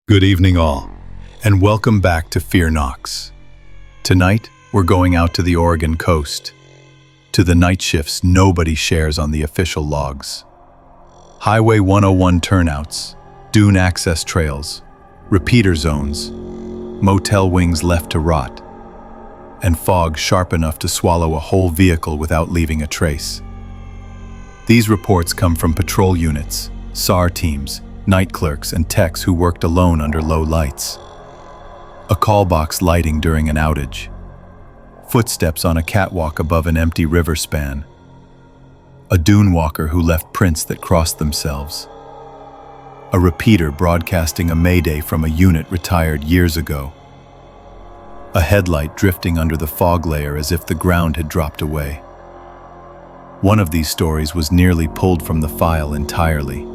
Good evening all, and welcome back to Fear Knocks. Tonight, we're going out to the Oregon coast, to the night shifts nobody shares on the official logs. Highway 101 turnouts, dune access trails, repeater zones, motel wings left to rot, and fog sharp enough to swallow a whole vehicle without leaving a trace. These reports come from patrol units, SAR teams, night clerks and techs who worked alone under low lights. A call box lighting during an outage. Footsteps on a catwalk above an empty river span. A dune walker who left prints that crossed themselves. A repeater broadcasting a mayday from a unit retired years ago. A headlight drifting under the fog layer as if the ground had dropped away. One of these stories was nearly pulled from the file entirely.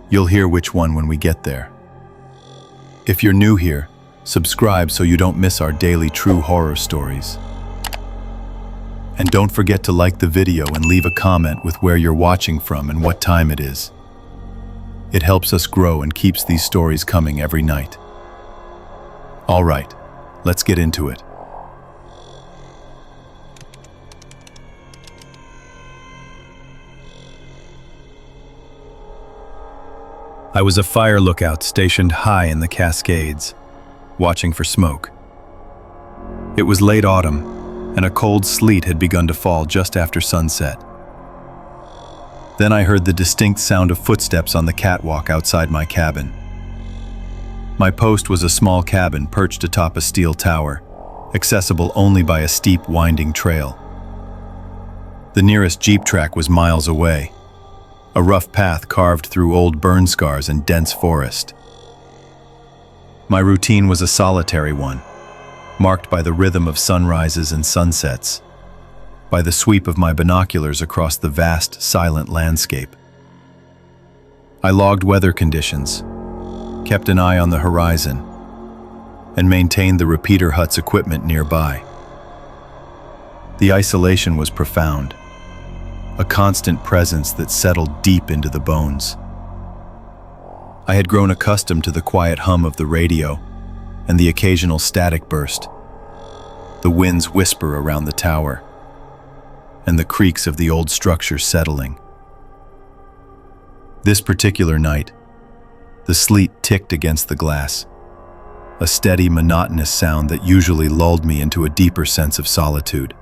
You'll hear which one when we get there. If you're new here, subscribe so you don't miss our daily true horror stories. And don't forget to like the video and leave a comment with where you're watching from and what time it is. It helps us grow and keeps these stories coming every night. All right, let's get into it. I was a fire lookout stationed high in the Cascades, watching for smoke. It was late autumn, and a cold sleet had begun to fall just after sunset. Then I heard the distinct sound of footsteps on the catwalk outside my cabin. My post was a small cabin perched atop a steel tower, accessible only by a steep, winding trail. The nearest jeep track was miles away, a rough path carved through old burn scars and dense forest. My routine was a solitary one, marked by the rhythm of sunrises and sunsets, by the sweep of my binoculars across the vast, silent landscape. I logged weather conditions, kept an eye on the horizon, and maintained the repeater hut's equipment nearby. The isolation was profound, a constant presence that settled deep into the bones. I had grown accustomed to the quiet hum of the radio and the occasional static burst, the wind's whisper around the tower, and the creaks of the old structure settling. This particular night, the sleet ticked against the glass, a steady, monotonous sound that usually lulled me into a deeper sense of solitude.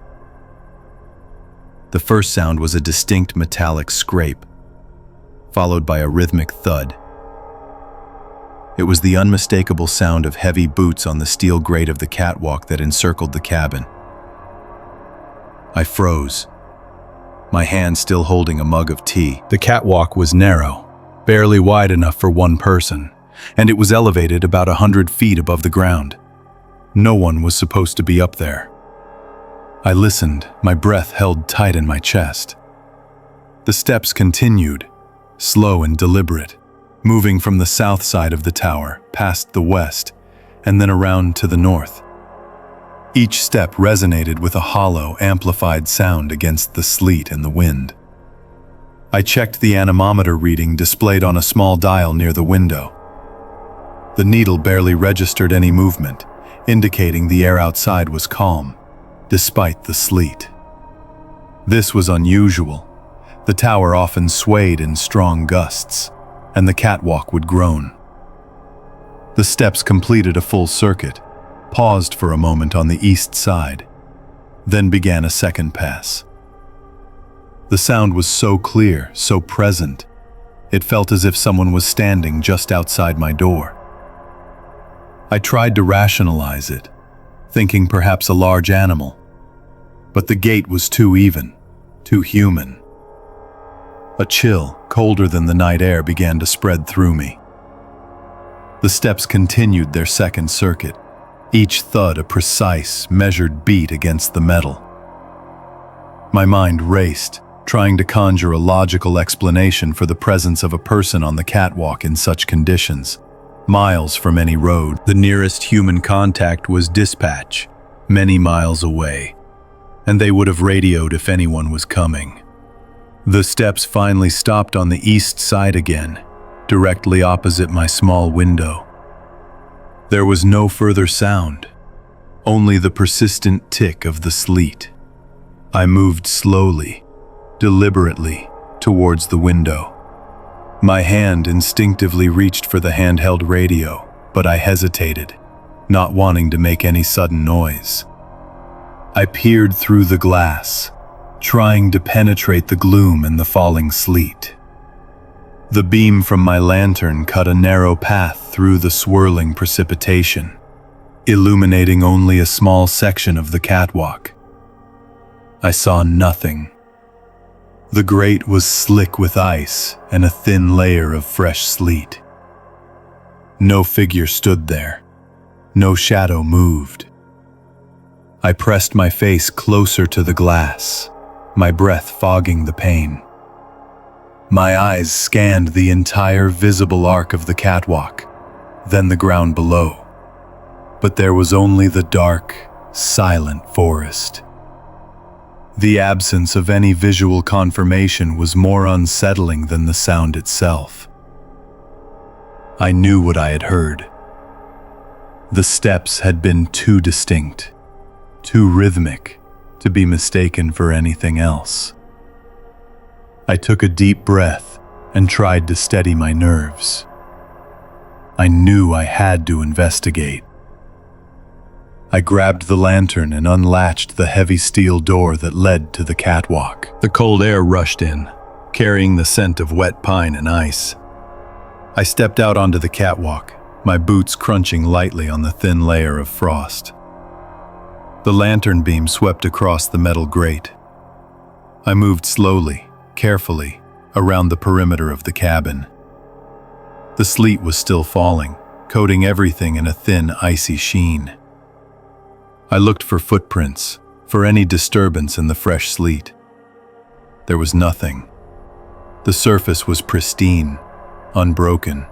The first sound was a distinct metallic scrape, followed by a rhythmic thud. It was the unmistakable sound of heavy boots on the steel grate of the catwalk that encircled the cabin. I froze, my hand still holding a mug of tea. The catwalk was narrow, barely wide enough for one person, and it was elevated about 100 feet above the ground. No one was supposed to be up there. I listened, my breath held tight in my chest. The steps continued, slow and deliberate, moving from the south side of the tower, past the west, and then around to the north. Each step resonated with a hollow, amplified sound against the sleet and the wind. I checked the anemometer reading displayed on a small dial near the window. The needle barely registered any movement, indicating the air outside was calm, despite the sleet. This was unusual. The tower often swayed in strong gusts, and the catwalk would groan. The steps completed a full circuit, paused for a moment on the east side, then began a second pass. The sound was so clear, so present, it felt as if someone was standing just outside my door. I tried to rationalize it, thinking perhaps a large animal, but the gait was too even, too human. A chill, colder than the night air, began to spread through me. The steps continued their second circuit, each thud a precise, measured beat against the metal. My mind raced, trying to conjure a logical explanation for the presence of a person on the catwalk in such conditions. Miles from any road, the nearest human contact was dispatch, many miles away, and they would have radioed if anyone was coming. The steps finally stopped on the east side again, directly opposite my small window. There was no further sound, only the persistent tick of the sleet. I moved slowly, deliberately, towards the window. My hand instinctively reached for the handheld radio, but I hesitated, not wanting to make any sudden noise. I peered through the glass, trying to penetrate the gloom and the falling sleet. The beam from my lantern cut a narrow path through the swirling precipitation, illuminating only a small section of the catwalk. I saw nothing. The grate was slick with ice and a thin layer of fresh sleet. No figure stood there. No shadow moved. I pressed my face closer to the glass, my breath fogging the pain. My eyes scanned the entire visible arc of the catwalk, then the ground below. But there was only the dark, silent forest. The absence of any visual confirmation was more unsettling than the sound itself. I knew what I had heard. The steps had been too distinct, too rhythmic, to be mistaken for anything else. I took a deep breath and tried to steady my nerves. I knew I had to investigate. I grabbed the lantern and unlatched the heavy steel door that led to the catwalk. The cold air rushed in, carrying the scent of wet pine and ice. I stepped out onto the catwalk, my boots crunching lightly on the thin layer of frost. The lantern beam swept across the metal grate. I moved slowly, carefully, around the perimeter of the cabin. The sleet was still falling, coating everything in a thin, icy sheen. I looked for footprints, for any disturbance in the fresh sleet. There was nothing. The surface was pristine, unbroken.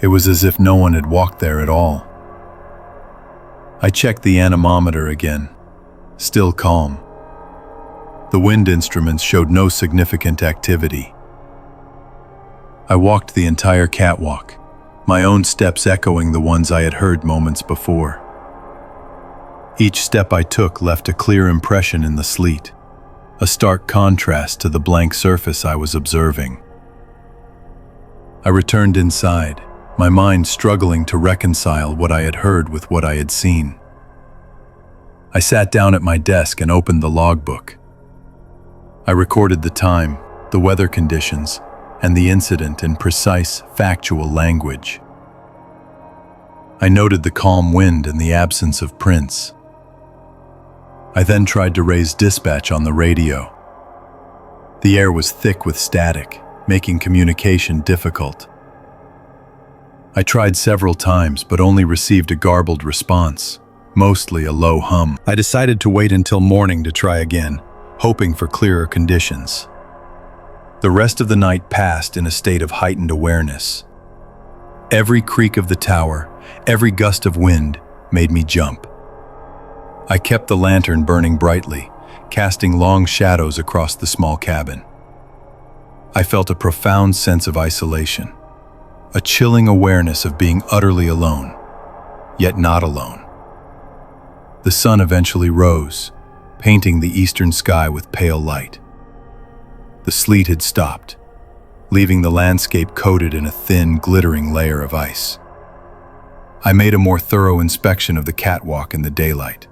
It was as if no one had walked there at all. I checked the anemometer again, still calm. The wind instruments showed no significant activity. I walked the entire catwalk, my own steps echoing the ones I had heard moments before. Each step I took left a clear impression in the sleet, a stark contrast to the blank surface I was observing. I returned inside, my mind struggling to reconcile what I had heard with what I had seen. I sat down at my desk and opened the logbook. I recorded the time, the weather conditions, and the incident in precise, factual language. I noted the calm wind and the absence of prints. I then tried to raise dispatch on the radio. The air was thick with static, making communication difficult. I tried several times, but only received a garbled response, mostly a low hum. I decided to wait until morning to try again, hoping for clearer conditions. The rest of the night passed in a state of heightened awareness. Every creak of the tower, every gust of wind made me jump. I kept the lantern burning brightly, casting long shadows across the small cabin. I felt a profound sense of isolation, a chilling awareness of being utterly alone, yet not alone. The sun eventually rose, painting the eastern sky with pale light. The sleet had stopped, leaving the landscape coated in a thin, glittering layer of ice. I made a more thorough inspection of the catwalk in the daylight.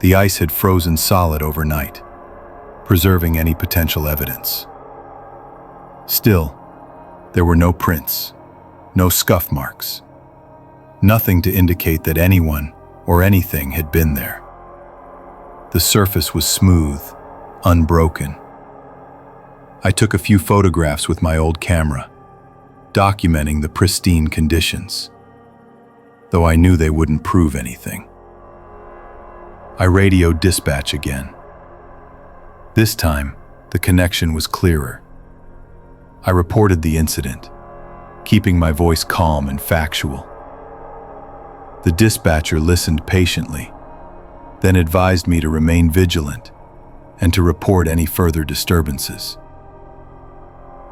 The ice had frozen solid overnight, preserving any potential evidence. Still, there were no prints, no scuff marks, nothing to indicate that anyone or anything had been there. The surface was smooth, unbroken. I took a few photographs with my old camera, documenting the pristine conditions, though I knew they wouldn't prove anything. I radioed dispatch again. This time, the connection was clearer. I reported the incident, keeping my voice calm and factual. The dispatcher listened patiently, then advised me to remain vigilant and to report any further disturbances.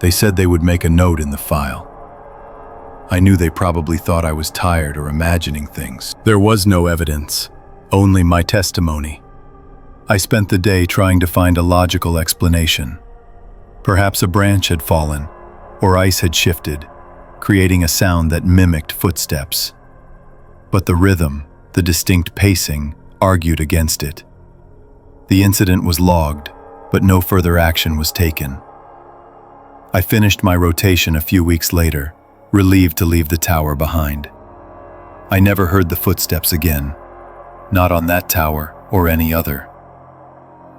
They said they would make a note in the file. I knew they probably thought I was tired or imagining things. There was no evidence, only my testimony. I spent the day trying to find a logical explanation. Perhaps a branch had fallen, or ice had shifted, creating a sound that mimicked footsteps. But the rhythm, the distinct pacing, argued against it. The incident was logged, but no further action was taken. I finished my rotation a few weeks later, relieved to leave the tower behind. I never heard the footsteps again, not on that tower or any other.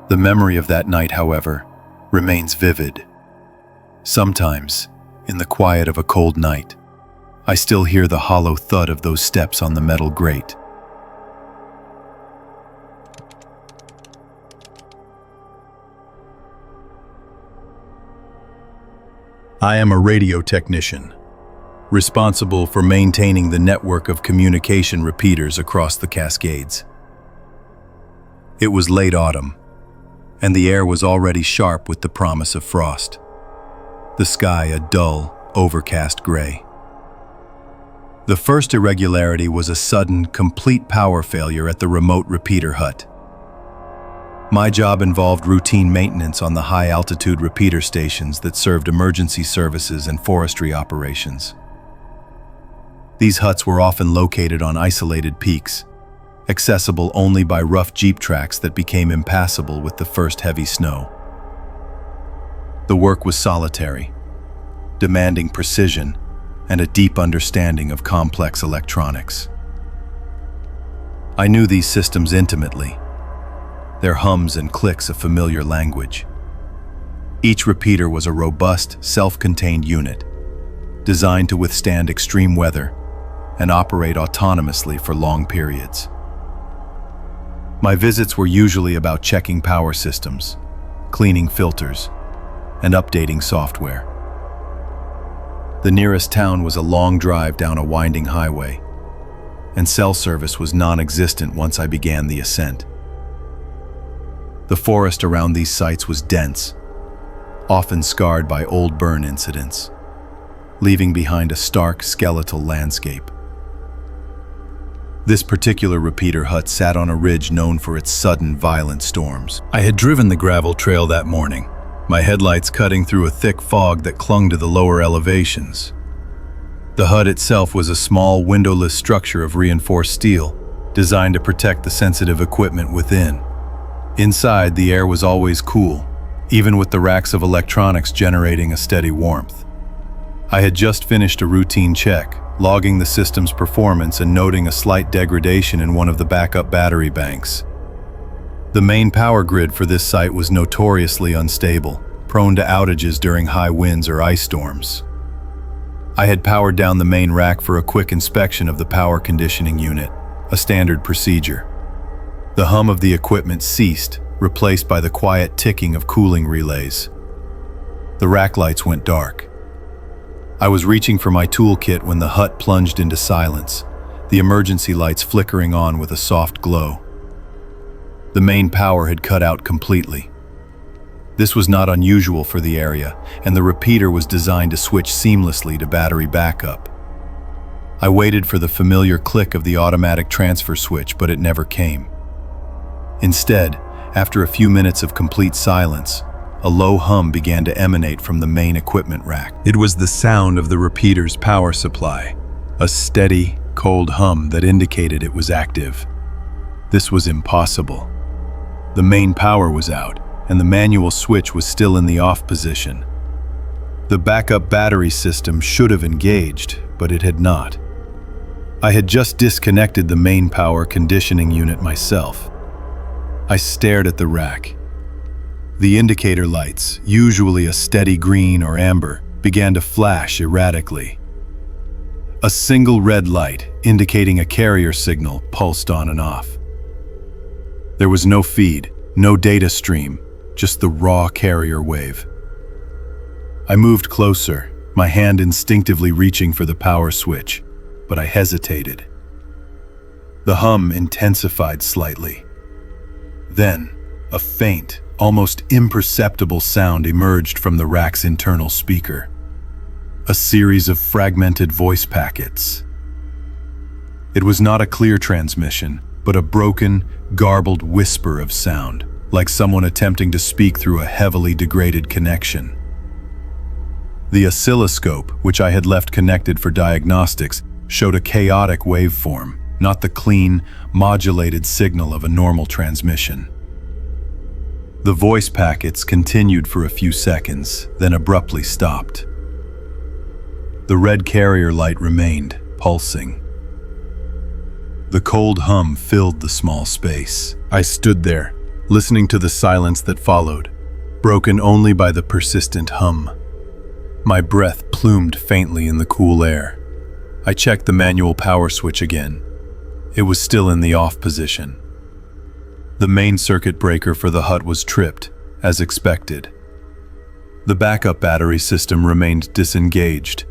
The memory of that night, however, remains vivid. Sometimes, in the quiet of a cold night, I still hear the hollow thud of those steps on the metal grate. I am a radio technician, responsible for maintaining the network of communication repeaters across the Cascades. It was late autumn, and the air was already sharp with the promise of frost. The sky a dull, overcast gray. The first irregularity was a sudden, complete power failure at the remote repeater hut. My job involved routine maintenance on the high-altitude repeater stations that served emergency services and forestry operations. These huts were often located on isolated peaks, accessible only by rough jeep tracks that became impassable with the first heavy snow. The work was solitary, demanding precision and a deep understanding of complex electronics. I knew these systems intimately, their hums and clicks a familiar language. Each repeater was a robust, self-contained unit, designed to withstand extreme weather and operate autonomously for long periods. My visits were usually about checking power systems, cleaning filters, and updating software. The nearest town was a long drive down a winding highway, and cell service was non-existent once I began the ascent. The forest around these sites was dense, often scarred by old burn incidents, leaving behind a stark, skeletal landscape. This particular repeater hut sat on a ridge known for its sudden, violent storms. I had driven the gravel trail that morning, my headlights cutting through a thick fog that clung to the lower elevations. The hut itself was a small, windowless structure of reinforced steel, designed to protect the sensitive equipment within. Inside, the air was always cool, even with the racks of electronics generating a steady warmth. I had just finished a routine check, logging the system's performance and noting a slight degradation in one of the backup battery banks. The main power grid for this site was notoriously unstable, prone to outages during high winds or ice storms. I had powered down the main rack for a quick inspection of the power conditioning unit, a standard procedure. The hum of the equipment ceased, replaced by the quiet ticking of cooling relays. The rack lights went dark. I was reaching for my toolkit when the hut plunged into silence, the emergency lights flickering on with a soft glow. The main power had cut out completely. This was not unusual for the area, and the repeater was designed to switch seamlessly to battery backup. I waited for the familiar click of the automatic transfer switch, but it never came. Instead, after a few minutes of complete silence, a low hum began to emanate from the main equipment rack. It was the sound of the repeater's power supply, a steady, cold hum that indicated it was active. This was impossible. The main power was out, and the manual switch was still in the off position. The backup battery system should have engaged, but it had not. I had just disconnected the main power conditioning unit myself. I stared at the rack. The indicator lights, usually a steady green or amber, began to flash erratically. A single red light, indicating a carrier signal, pulsed on and off. There was no feed, no data stream, just the raw carrier wave. I moved closer, my hand instinctively reaching for the power switch, but I hesitated. The hum intensified slightly. Then, a faint, almost imperceptible sound emerged from the rack's internal speaker. A series of fragmented voice packets. It was not a clear transmission, but a broken, garbled whisper of sound, like someone attempting to speak through a heavily degraded connection. The oscilloscope, which I had left connected for diagnostics, showed a chaotic waveform, not the clean, modulated signal of a normal transmission. The voice packets continued for a few seconds, then abruptly stopped. The red carrier light remained, pulsing. The cold hum filled the small space. I stood there, listening to the silence that followed, broken only by the persistent hum. My breath plumed faintly in the cool air. I checked the manual power switch again. It was still in the off position. The main circuit breaker for the hut was tripped, as expected. The backup battery system remained disengaged.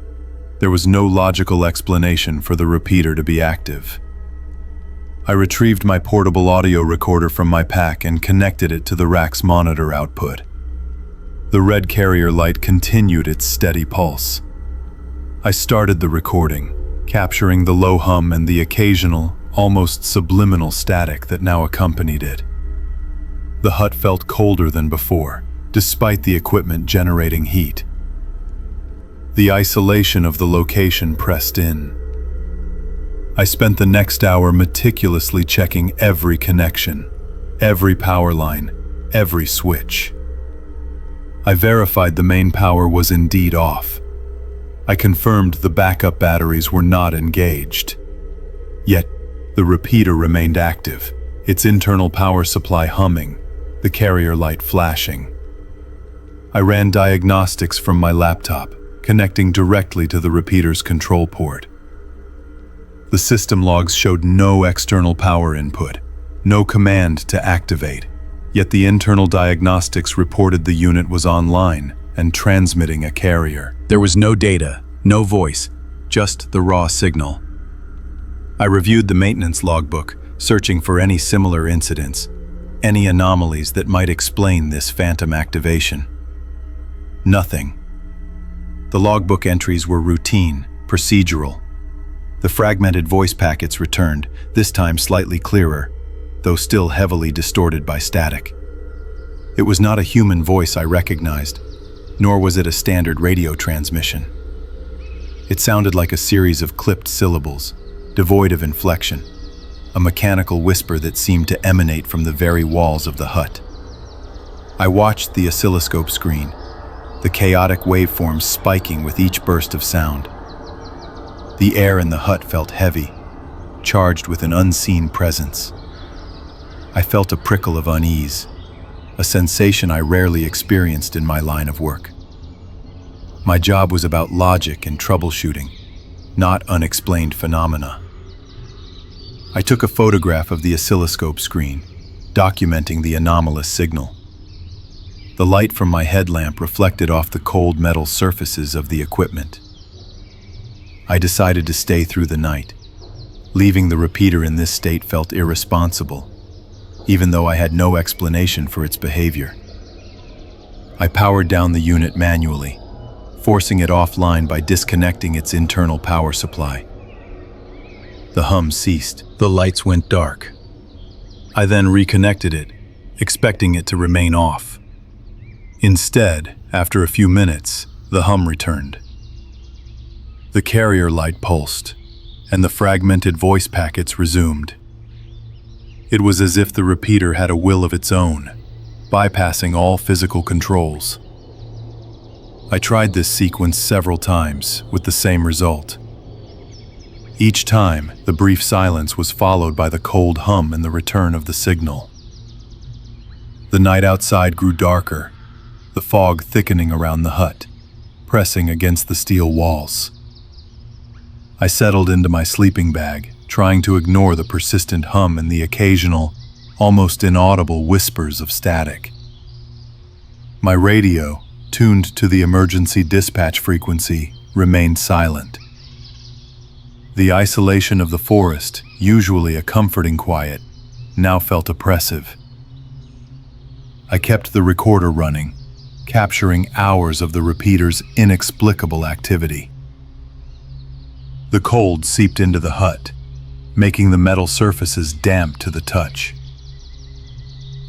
There was no logical explanation for the repeater to be active. I retrieved my portable audio recorder from my pack and connected it to the rack's monitor output. The red carrier light continued its steady pulse. I started the recording, capturing the low hum and the occasional, almost subliminal static that now accompanied it. The hut felt colder than before, despite the equipment generating heat. The isolation of the location pressed in. I spent the next hour meticulously checking every connection, every power line, every switch. I verified the main power was indeed off. I confirmed the backup batteries were not engaged. Yet, the repeater remained active, its internal power supply humming, the carrier light flashing. I ran diagnostics from my laptop, connecting directly to the repeater's control port. The system logs showed no external power input, no command to activate, yet the internal diagnostics reported the unit was online and transmitting a carrier. There was no data, no voice, just the raw signal. I reviewed the maintenance logbook, searching for any similar incidents, any anomalies that might explain this phantom activation. Nothing. The logbook entries were routine, procedural. The fragmented voice packets returned, this time slightly clearer, though still heavily distorted by static. It was not a human voice I recognized, nor was it a standard radio transmission. It sounded like a series of clipped syllables, devoid of inflection, a mechanical whisper that seemed to emanate from the very walls of the hut. I watched the oscilloscope screen, the chaotic waveforms spiking with each burst of sound. The air in the hut felt heavy, charged with an unseen presence. I felt a prickle of unease, a sensation I rarely experienced in my line of work. My job was about logic and troubleshooting, not unexplained phenomena. I took a photograph of the oscilloscope screen, documenting the anomalous signal. The light from my headlamp reflected off the cold metal surfaces of the equipment. I decided to stay through the night. Leaving the repeater in this state felt irresponsible, even though I had no explanation for its behavior. I powered down the unit manually, forcing it offline by disconnecting its internal power supply. The hum ceased. The lights went dark. I then reconnected it, expecting it to remain off. Instead, after a few minutes, the hum returned. The carrier light pulsed, and the fragmented voice packets resumed. It was as if the repeater had a will of its own, bypassing all physical controls. I tried this sequence several times, with the same result. Each time, the brief silence was followed by the cold hum and the return of the signal. The night outside grew darker, the fog thickening around the hut, pressing against the steel walls. I settled into my sleeping bag, trying to ignore the persistent hum and the occasional, almost inaudible whispers of static. My radio, tuned to the emergency dispatch frequency, remained silent. The isolation of the forest, usually a comforting quiet, now felt oppressive. I kept the recorder running, capturing hours of the repeater's inexplicable activity. The cold seeped into the hut, making the metal surfaces damp to the touch.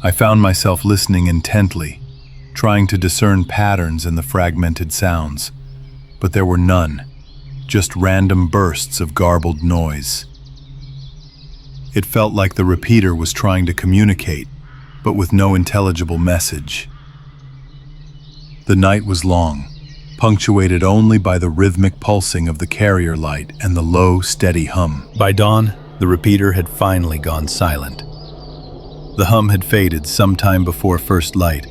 I found myself listening intently, trying to discern patterns in the fragmented sounds, but there were none, just random bursts of garbled noise. It felt like the repeater was trying to communicate, but with no intelligible message. The night was long, punctuated only by the rhythmic pulsing of the carrier light and the low, steady hum. By dawn, the repeater had finally gone silent. The hum had faded sometime before first light,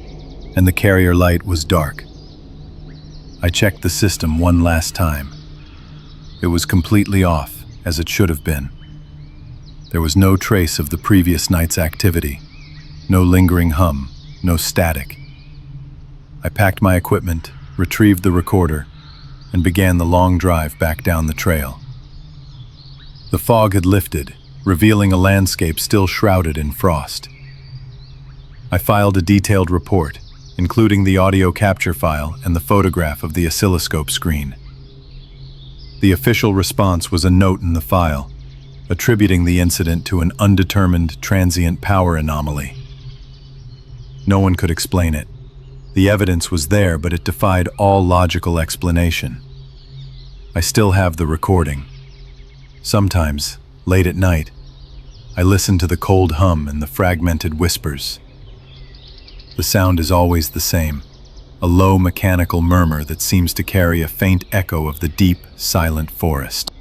and the carrier light was dark. I checked the system one last time. It was completely off, as it should have been. There was no trace of the previous night's activity, no lingering hum, no static. I packed my equipment, retrieved the recorder, and began the long drive back down the trail. The fog had lifted, revealing a landscape still shrouded in frost. I filed a detailed report, including the audio capture file and the photograph of the oscilloscope screen. The official response was a note in the file, attributing the incident to an undetermined transient power anomaly. No one could explain it. The evidence was there, but it defied all logical explanation. I still have the recording. Sometimes, late at night, I listen to the cold hum and the fragmented whispers. The sound is always the same, a low mechanical murmur that seems to carry a faint echo of the deep, silent forest.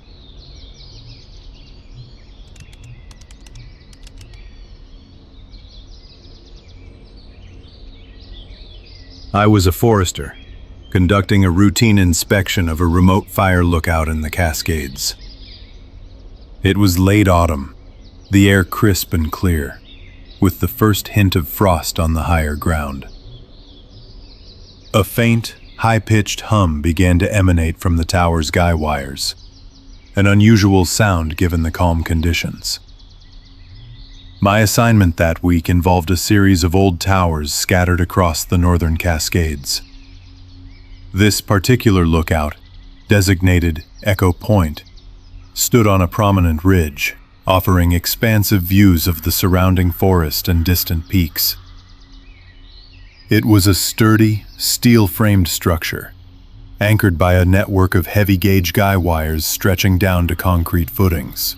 I was a forester, conducting a routine inspection of a remote fire lookout in the Cascades. It was late autumn, the air crisp and clear, with the first hint of frost on the higher ground. A faint, high-pitched hum began to emanate from the tower's guy wires, an unusual sound given the calm conditions. My assignment that week involved a series of old towers scattered across the northern Cascades. This particular lookout, designated Echo Point, stood on a prominent ridge, offering expansive views of the surrounding forest and distant peaks. It was a sturdy, steel-framed structure, anchored by a network of heavy-gauge guy wires stretching down to concrete footings.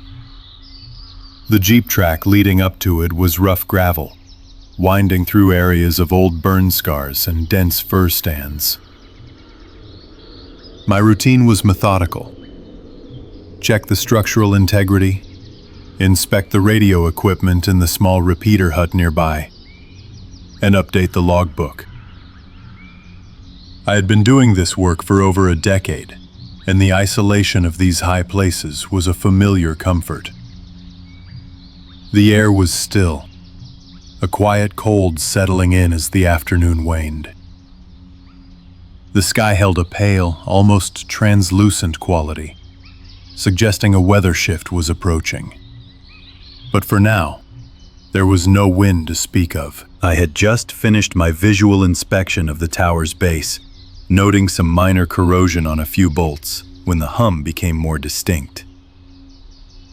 The jeep track leading up to it was rough gravel, winding through areas of old burn scars and dense fir stands. My routine was methodical. Check the structural integrity, inspect the radio equipment in the small repeater hut nearby, and update the logbook. I had been doing this work for over a decade, and the isolation of these high places was a familiar comfort. The air was still, a quiet cold settling in as the afternoon waned. The sky held a pale, almost translucent quality, suggesting a weather shift was approaching. But for now, there was no wind to speak of. I had just finished my visual inspection of the tower's base, noting some minor corrosion on a few bolts, when the hum became more distinct.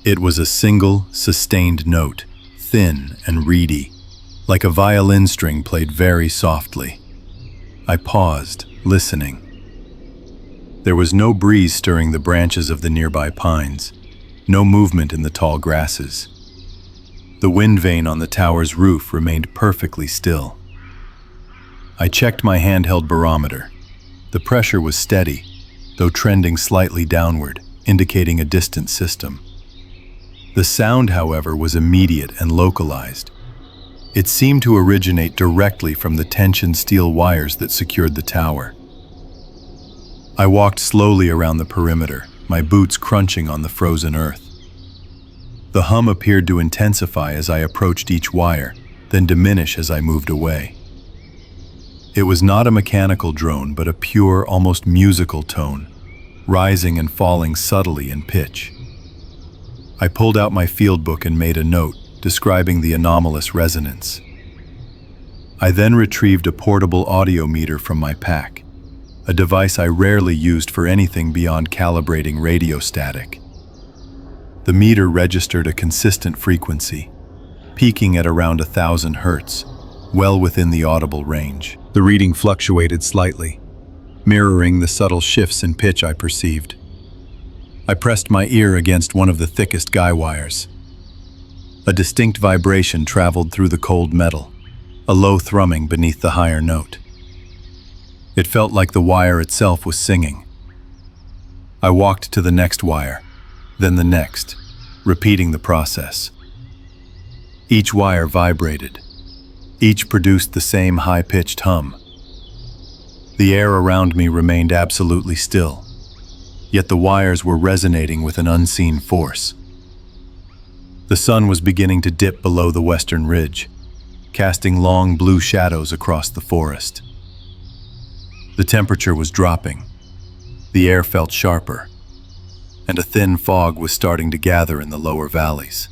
It was a single, sustained note, thin and reedy, like a violin string played very softly. I paused, listening. There was no breeze stirring the branches of the nearby pines, no movement in the tall grasses. The wind vane on the tower's roof remained perfectly still. I checked my handheld barometer. The pressure was steady, though trending slightly downward, indicating a distant system. The sound, however, was immediate and localized. It seemed to originate directly from the tension steel wires that secured the tower. I walked slowly around the perimeter, my boots crunching on the frozen earth. The hum appeared to intensify as I approached each wire, then diminish as I moved away. It was not a mechanical drone, but a pure, almost musical tone, rising and falling subtly in pitch. I pulled out my field book and made a note, describing the anomalous resonance. I then retrieved a portable audiometer from my pack, a device I rarely used for anything beyond calibrating radio static. The meter registered a consistent frequency, peaking at around 1,000 hertz, well within the audible range. The reading fluctuated slightly, mirroring the subtle shifts in pitch I perceived. I pressed my ear against one of the thickest guy wires. A distinct vibration traveled through the cold metal, a low thrumming beneath the higher note. It felt like the wire itself was singing. I walked to the next wire, then the next, repeating the process. Each wire vibrated. Each produced the same high-pitched hum. The air around me remained absolutely still, yet the wires were resonating with an unseen force. The sun was beginning to dip below the western ridge, casting long blue shadows across the forest. The temperature was dropping. The air felt sharper, and a thin fog was starting to gather in the lower valleys.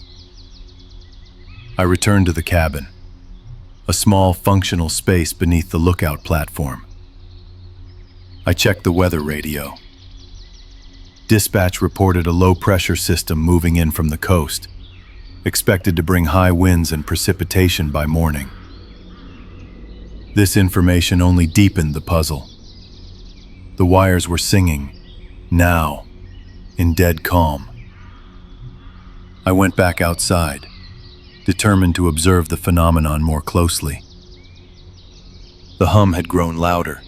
I returned to the cabin, a small functional space beneath the lookout platform. I checked the weather radio. Dispatch reported a low-pressure system moving in from the coast, expected to bring high winds and precipitation by morning. This information only deepened the puzzle. The wires were singing, now, in dead calm. I went back outside, determined to observe the phenomenon more closely. The hum had grown louder,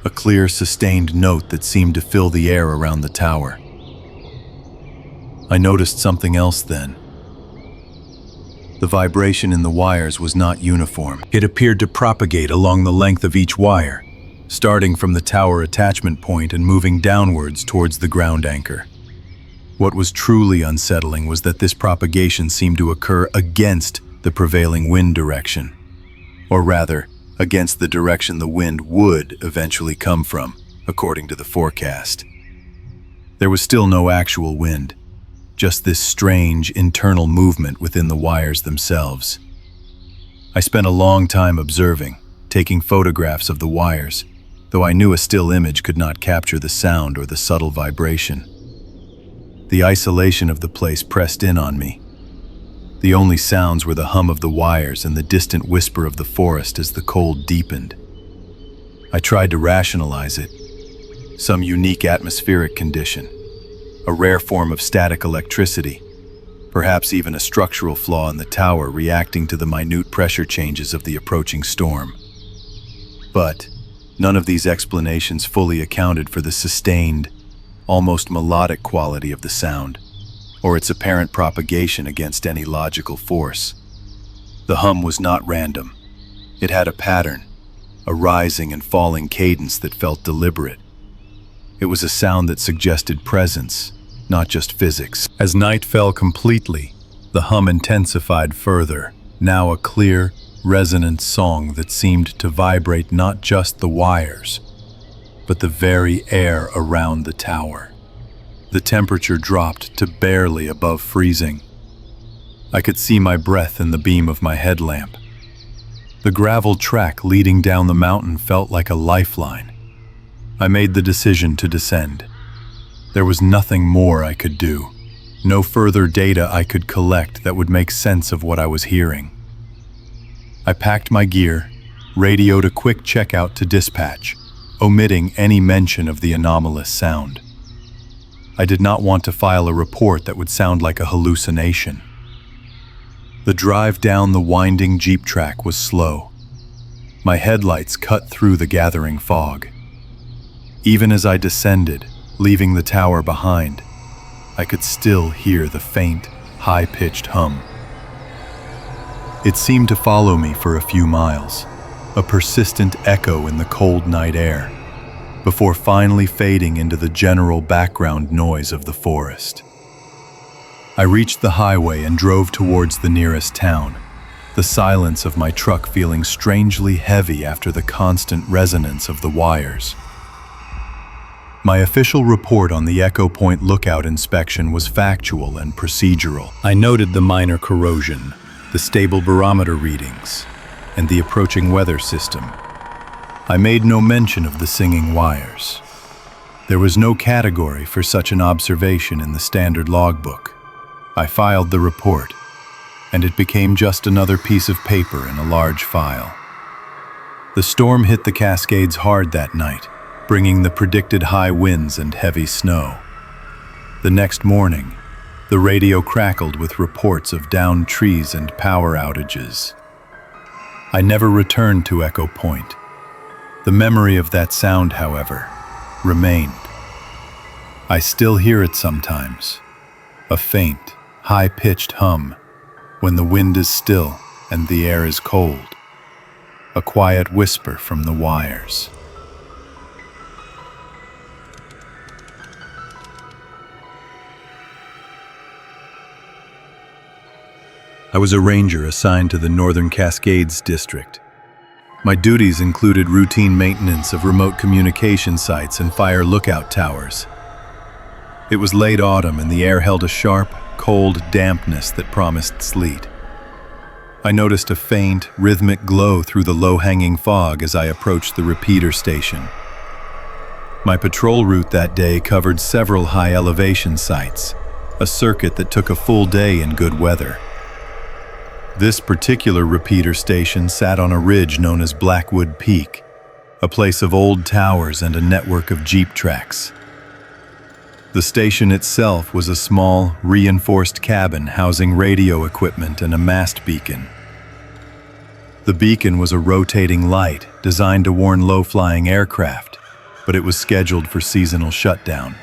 a clear, sustained note that seemed to fill the air around the tower. I noticed something else then. The vibration in the wires was not uniform. It appeared to propagate along the length of each wire, starting from the tower attachment point and moving downwards towards the ground anchor. What was truly unsettling was that this propagation seemed to occur against the prevailing wind direction, or rather, against the direction the wind would eventually come from, according to the forecast. There was still no actual wind, just this strange internal movement within the wires themselves. I spent a long time observing, taking photographs of the wires, though I knew a still image could not capture the sound or the subtle vibration. The isolation of the place pressed in on me. The only sounds were the hum of the wires and the distant whisper of the forest as the cold deepened. I tried to rationalize it. Some unique atmospheric condition, a rare form of static electricity, perhaps even a structural flaw in the tower reacting to the minute pressure changes of the approaching storm. But none of these explanations fully accounted for the sustained, almost melodic quality of the sound, or its apparent propagation against any logical force. The hum was not random. It had a pattern, a rising and falling cadence that felt deliberate. It was a sound that suggested presence, not just physics. As night fell completely, the hum intensified further, now a clear, resonant song that seemed to vibrate not just the wires, but the very air around the tower. The temperature dropped to barely above freezing. I could see my breath in the beam of my headlamp. The gravel track leading down the mountain felt like a lifeline. I made the decision to descend. There was nothing more I could do, no further data I could collect that would make sense of what I was hearing. I packed my gear, radioed a quick checkout to dispatch, omitting any mention of the anomalous sound. I did not want to file a report that would sound like a hallucination. The drive down the winding jeep track was slow. My headlights cut through the gathering fog. Even as I descended, leaving the tower behind, I could still hear the faint, high-pitched hum. It seemed to follow me for a few miles, a persistent echo in the cold night air, before finally fading into the general background noise of the forest. I reached the highway and drove towards the nearest town, the silence of my truck feeling strangely heavy after the constant resonance of the wires. My official report on the Echo Point lookout inspection was factual and procedural. I noted the minor corrosion, the stable barometer readings, and the approaching weather system. I made no mention of the singing wires. There was no category for such an observation in the standard logbook. I filed the report, and it became just another piece of paper in a large file. The storm hit the Cascades hard that night, bringing the predicted high winds and heavy snow. The next morning, the radio crackled with reports of downed trees and power outages. I never returned to Echo Point. The memory of that sound, however, remained. I still hear it sometimes, a faint, high-pitched hum when the wind is still and the air is cold, a quiet whisper from the wires. I was a ranger assigned to the Northern Cascades district. My duties included routine maintenance of remote communication sites and fire lookout towers. It was late autumn and the air held a sharp, cold dampness that promised sleet. I noticed a faint, rhythmic glow through the low-hanging fog as I approached the repeater station. My patrol route that day covered several high-elevation sites, a circuit that took a full day in good weather. This particular repeater station sat on a ridge known as Blackwood Peak, a place of old towers and a network of jeep tracks. The station itself was a small, reinforced cabin housing radio equipment and a mast beacon. The beacon was a rotating light designed to warn low-flying aircraft, but it was scheduled for seasonal shutdown.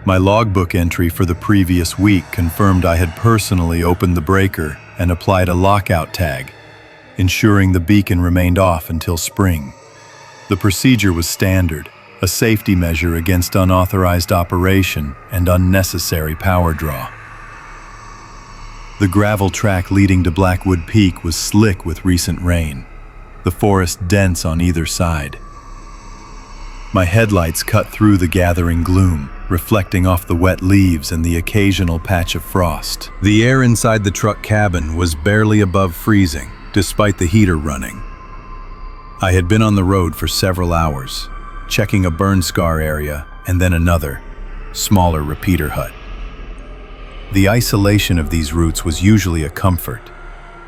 My logbook entry for the previous week confirmed I had personally opened the breaker and applied a lockout tag, ensuring the beacon remained off until spring. The procedure was standard, a safety measure against unauthorized operation and unnecessary power draw. The gravel track leading to Blackwood Peak was slick with recent rain, the forest dense on either side. My headlights cut through the gathering gloom, reflecting off the wet leaves and the occasional patch of frost. The air inside the truck cabin was barely above freezing, despite the heater running. I had been on the road for several hours, checking a burn scar area and then another, smaller repeater hut. The isolation of these routes was usually a comfort,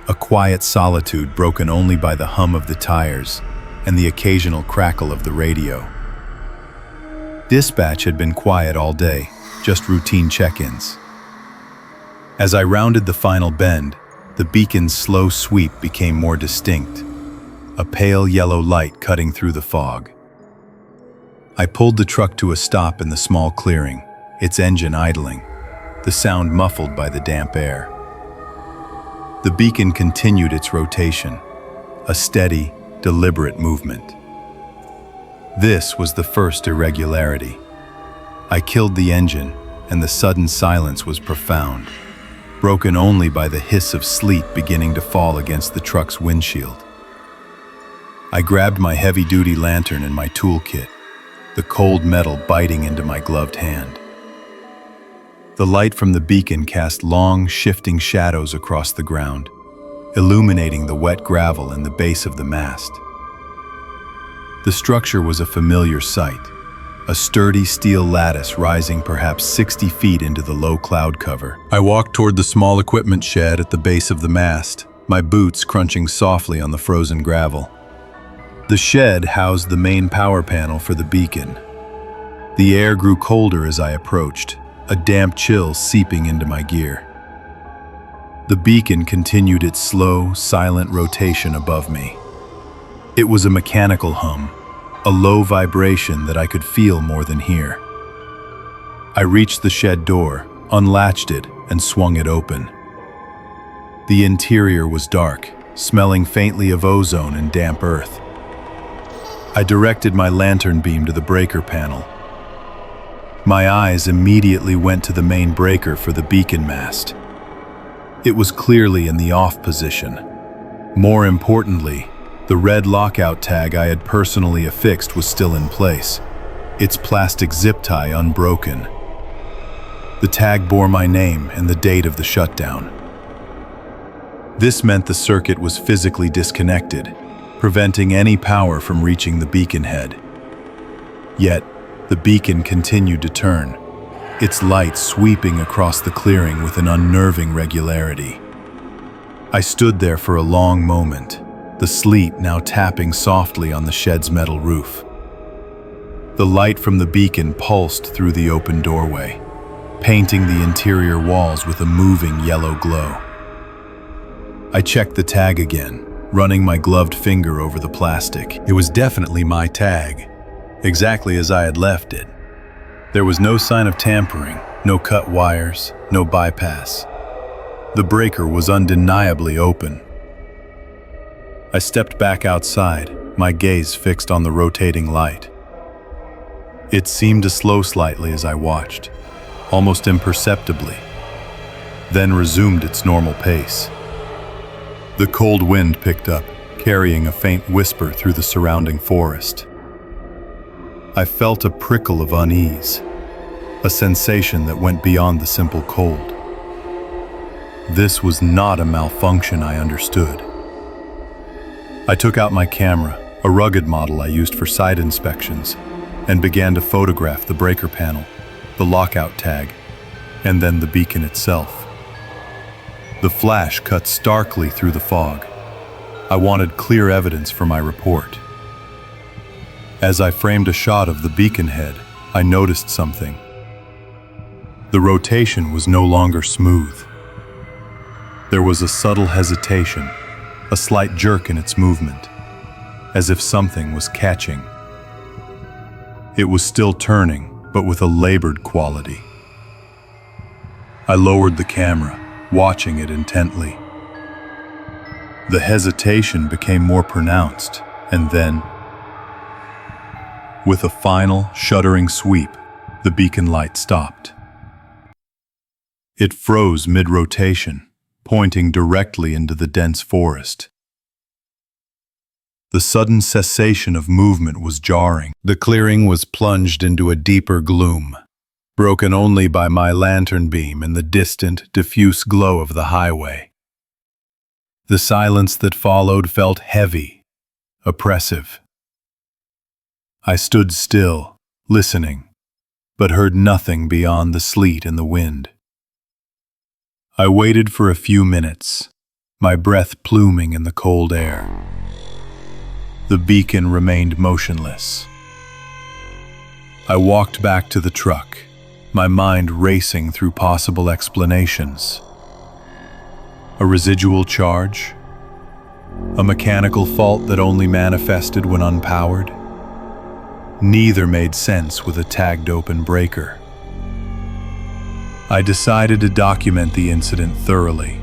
a quiet solitude broken only by the hum of the tires and the occasional crackle of the radio. Dispatch had been quiet all day, just routine check-ins. As I rounded the final bend, the beacon's slow sweep became more distinct, a pale yellow light cutting through the fog. I pulled the truck to a stop in the small clearing, its engine idling, the sound muffled by the damp air. The beacon continued its rotation, a steady, deliberate movement. This was the first irregularity. I killed the engine, and the sudden silence was profound, broken only by the hiss of sleet beginning to fall against the truck's windshield. I grabbed my heavy-duty lantern and my toolkit, the cold metal biting into my gloved hand. The light from the beacon cast long, shifting shadows across the ground, illuminating the wet gravel and the base of the mast. The structure was a familiar sight, a sturdy steel lattice rising perhaps 60 feet into the low cloud cover. I walked toward the small equipment shed at the base of the mast, my boots crunching softly on the frozen gravel. The shed housed the main power panel for the beacon. The air grew colder as I approached, a damp chill seeping into my gear. The beacon continued its slow, silent rotation above me. It was a mechanical hum, a low vibration that I could feel more than hear. I reached the shed door, unlatched it, and swung it open. The interior was dark, smelling faintly of ozone and damp earth. I directed my lantern beam to the breaker panel. My eyes immediately went to the main breaker for the beacon mast. It was clearly in the off position. More importantly, the red lockout tag I had personally affixed was still in place, its plastic zip tie unbroken. The tag bore my name and the date of the shutdown. This meant the circuit was physically disconnected, preventing any power from reaching the beacon head. Yet, the beacon continued to turn, its light sweeping across the clearing with an unnerving regularity. I stood there for a long moment, the sleet now tapping softly on the shed's metal roof. The light from the beacon pulsed through the open doorway, painting the interior walls with a moving yellow glow. I checked the tag again, running my gloved finger over the plastic. It was definitely my tag, exactly as I had left it. There was no sign of tampering, no cut wires, no bypass. The breaker was undeniably open. I stepped back outside, my gaze fixed on the rotating light. It seemed to slow slightly as I watched, almost imperceptibly, then resumed its normal pace. The cold wind picked up, carrying a faint whisper through the surrounding forest. I felt a prickle of unease, a sensation that went beyond the simple cold. This was not a malfunction I understood. I took out my camera, a rugged model I used for site inspections, and began to photograph the breaker panel, the lockout tag, and then the beacon itself. The flash cut starkly through the fog. I wanted clear evidence for my report. As I framed a shot of the beacon head, I noticed something. The rotation was no longer smooth. There was a subtle hesitation, a slight jerk in its movement, as if something was catching. It was still turning, but with a labored quality. I lowered the camera, watching it intently. The hesitation became more pronounced, and then, with a final, shuddering sweep, the beacon light stopped. It froze mid-rotation, pointing directly into the dense forest. The sudden cessation of movement was jarring. The clearing was plunged into a deeper gloom, broken only by my lantern beam and the distant, diffuse glow of the highway. The silence that followed felt heavy, oppressive. I stood still, listening, but heard nothing beyond the sleet and the wind. I waited for a few minutes, my breath pluming in the cold air. The beacon remained motionless. I walked back to the truck, my mind racing through possible explanations. A residual charge? A mechanical fault that only manifested when unpowered? Neither made sense with a tagged open breaker. I decided to document the incident thoroughly.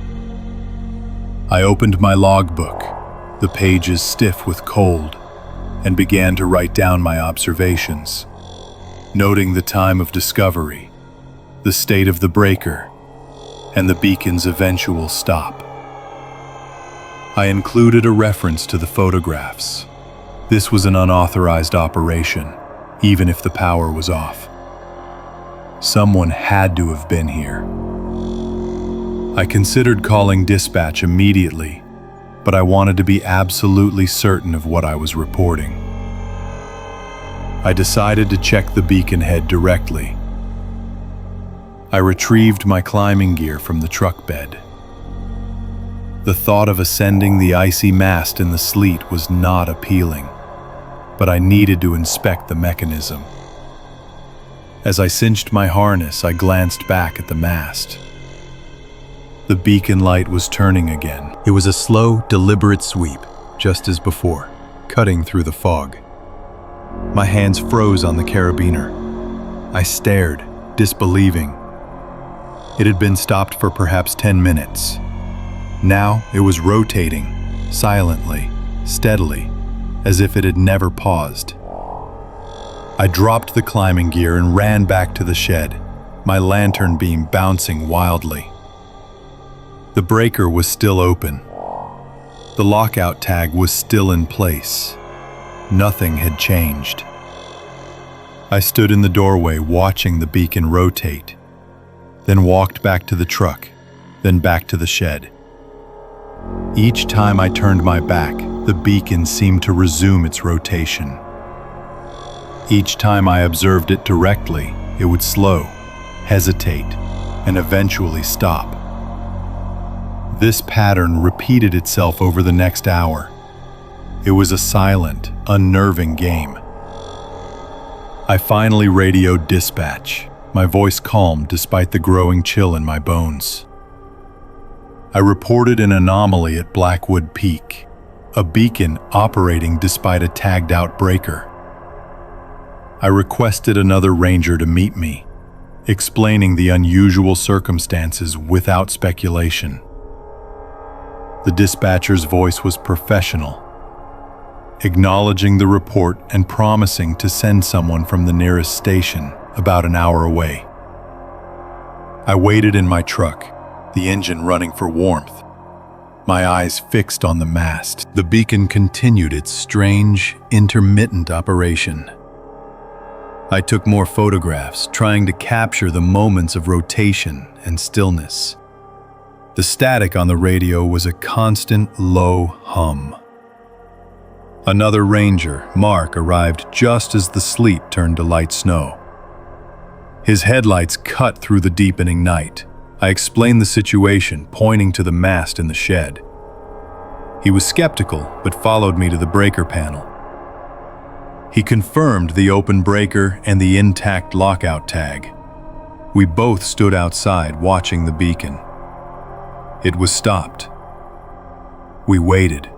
I opened my logbook, the pages stiff with cold, and began to write down my observations, noting the time of discovery, the state of the breaker, and the beacon's eventual stop. I included a reference to the photographs. This was an unauthorized operation, even if the power was off. Someone had to have been here. I considered calling dispatch immediately, but I wanted to be absolutely certain of what I was reporting. I decided to check the beacon head directly. I retrieved my climbing gear from the truck bed. The thought of ascending the icy mast in the sleet was not appealing, but I needed to inspect the mechanism. As I cinched my harness, I glanced back at the mast. The beacon light was turning again. It was a slow, deliberate sweep, just as before, cutting through the fog. My hands froze on the carabiner. I stared, disbelieving. It had been stopped for perhaps 10 minutes. Now it was rotating, silently, steadily, as if it had never paused. I dropped the climbing gear and ran back to the shed, my lantern beam bouncing wildly. The breaker was still open. The lockout tag was still in place. Nothing had changed. I stood in the doorway watching the beacon rotate, then walked back to the truck, then back to the shed. Each time I turned my back, the beacon seemed to resume its rotation. Each time I observed it directly, it would slow, hesitate, and eventually stop. This pattern repeated itself over the next hour. It was a silent, unnerving game. I finally radioed dispatch, my voice calm despite the growing chill in my bones. I reported an anomaly at Blackwood Peak, a beacon operating despite a tagged-out breaker. I requested another ranger to meet me, explaining the unusual circumstances without speculation. The dispatcher's voice was professional, acknowledging the report and promising to send someone from the nearest station about an hour away. I waited in my truck, the engine running for warmth, my eyes fixed on the mast. The beacon continued its strange, intermittent operation. I took more photographs, trying to capture the moments of rotation and stillness. The static on the radio was a constant low hum. Another ranger, Mark, arrived just as the sleet turned to light snow. His headlights cut through the deepening night. I explained the situation, pointing to the mast in the shed. He was skeptical, but followed me to the breaker panel. He confirmed the open breaker and the intact lockout tag. We both stood outside watching the beacon. It was stopped. We waited.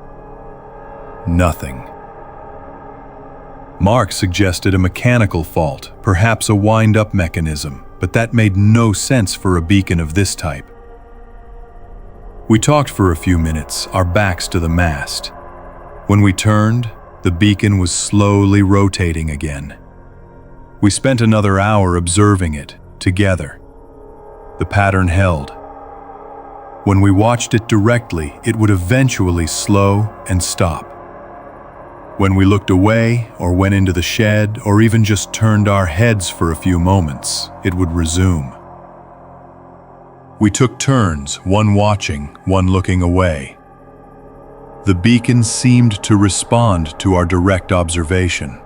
Nothing. Mark suggested a mechanical fault, perhaps a wind-up mechanism, but that made no sense for a beacon of this type. We talked for a few minutes, our backs to the mast. When we turned, the beacon was slowly rotating again. We spent another hour observing it, together. The pattern held. When we watched it directly, it would eventually slow and stop. When we looked away, or went into the shed, or even just turned our heads for a few moments, it would resume. We took turns, one watching, one looking away. The beacon seemed to respond to our direct observation.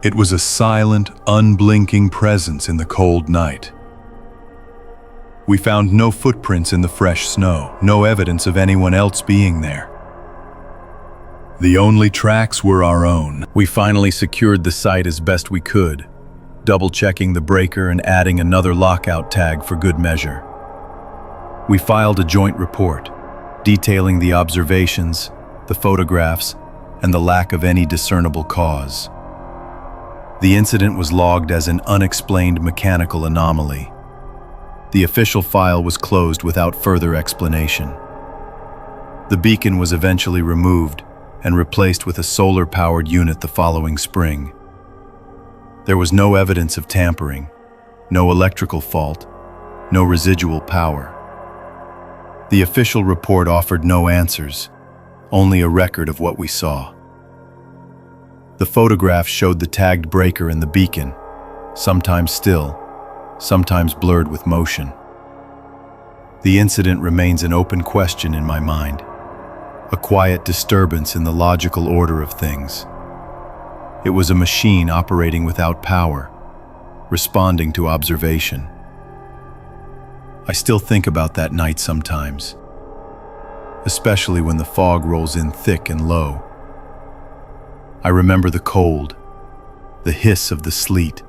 It was a silent, unblinking presence in the cold night. We found no footprints in the fresh snow, no evidence of anyone else being there. The only tracks were our own. We finally secured the site as best we could, double-checking the breaker and adding another lockout tag for good measure. We filed a joint report, detailing the observations, the photographs, and the lack of any discernible cause. The incident was logged as an unexplained mechanical anomaly. The official file was closed without further explanation. The beacon was eventually removed and replaced with a solar-powered unit the following spring. There was no evidence of tampering, no electrical fault, no residual power. The official report offered no answers, only a record of what we saw. The photographs showed the tagged breaker in the beacon, sometimes still, sometimes blurred with motion. The incident remains an open question in my mind, a quiet disturbance in the logical order of things. It was a machine operating without power, responding to observation. I still think about that night sometimes, especially when the fog rolls in thick and low. I remember the cold, the hiss of the sleet,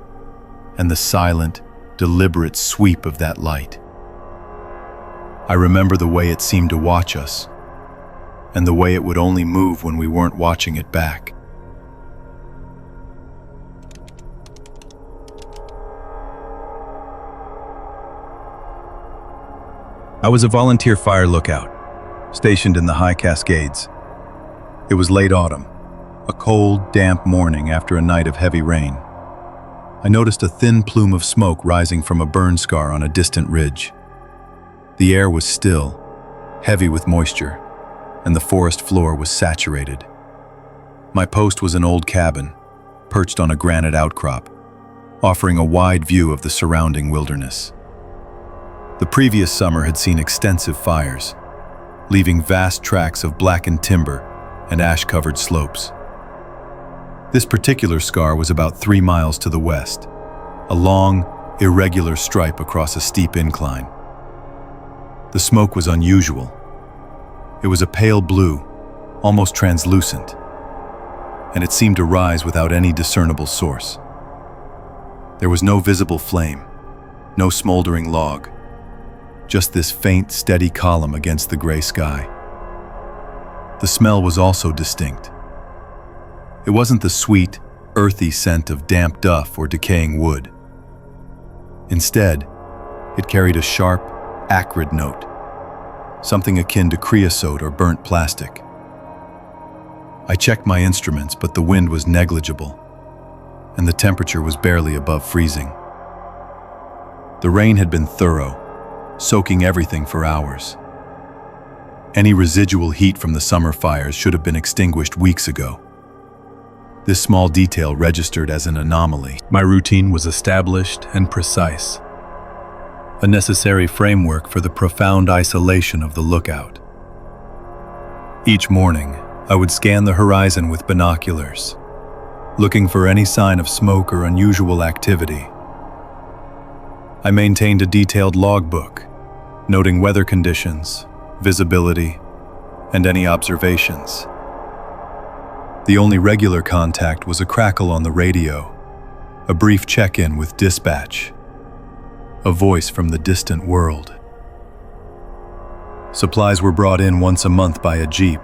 and the silent, deliberate sweep of that light. I remember the way it seemed to watch us, and the way it would only move when we weren't watching it back. I was a volunteer fire lookout, stationed in the high Cascades. It was late autumn, a cold, damp morning after a night of heavy rain. I noticed a thin plume of smoke rising from a burn scar on a distant ridge. The air was still, heavy with moisture, and the forest floor was saturated. My post was an old cabin, perched on a granite outcrop, offering a wide view of the surrounding wilderness. The previous summer had seen extensive fires, leaving vast tracts of blackened timber and ash-covered slopes. This particular scar was about 3 miles to the west, a long, irregular stripe across a steep incline. The smoke was unusual. It was a pale blue, almost translucent, and it seemed to rise without any discernible source. There was no visible flame, no smoldering log, just this faint, steady column against the gray sky. The smell was also distinct. It wasn't the sweet, earthy scent of damp duff or decaying wood. Instead, it carried a sharp, acrid note, something akin to creosote or burnt plastic. I checked my instruments, but the wind was negligible, and the temperature was barely above freezing. The rain had been thorough, soaking everything for hours. Any residual heat from the summer fires should have been extinguished weeks ago. This small detail registered as an anomaly. My routine was established and precise, a necessary framework for the profound isolation of the lookout. Each morning, I would scan the horizon with binoculars, looking for any sign of smoke or unusual activity. I maintained a detailed logbook, noting weather conditions, visibility, and any observations. The only regular contact was a crackle on the radio, a brief check-in with dispatch, a voice from the distant world. Supplies were brought in once a month by a jeep,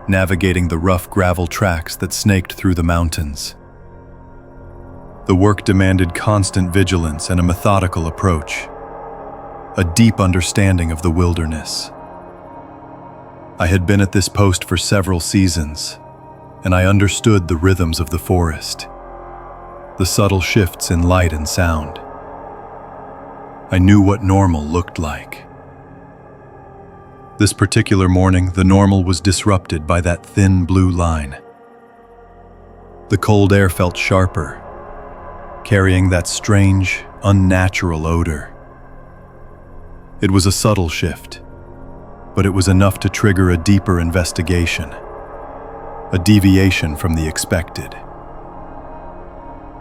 navigating the rough gravel tracks that snaked through the mountains. The work demanded constant vigilance and a methodical approach, a deep understanding of the wilderness. I had been at this post for several seasons, and I understood the rhythms of the forest, the subtle shifts in light and sound. I knew what normal looked like. This particular morning, the normal was disrupted by that thin blue line. The cold air felt sharper, carrying that strange, unnatural odor. It was a subtle shift, but it was enough to trigger a deeper investigation, a deviation from the expected.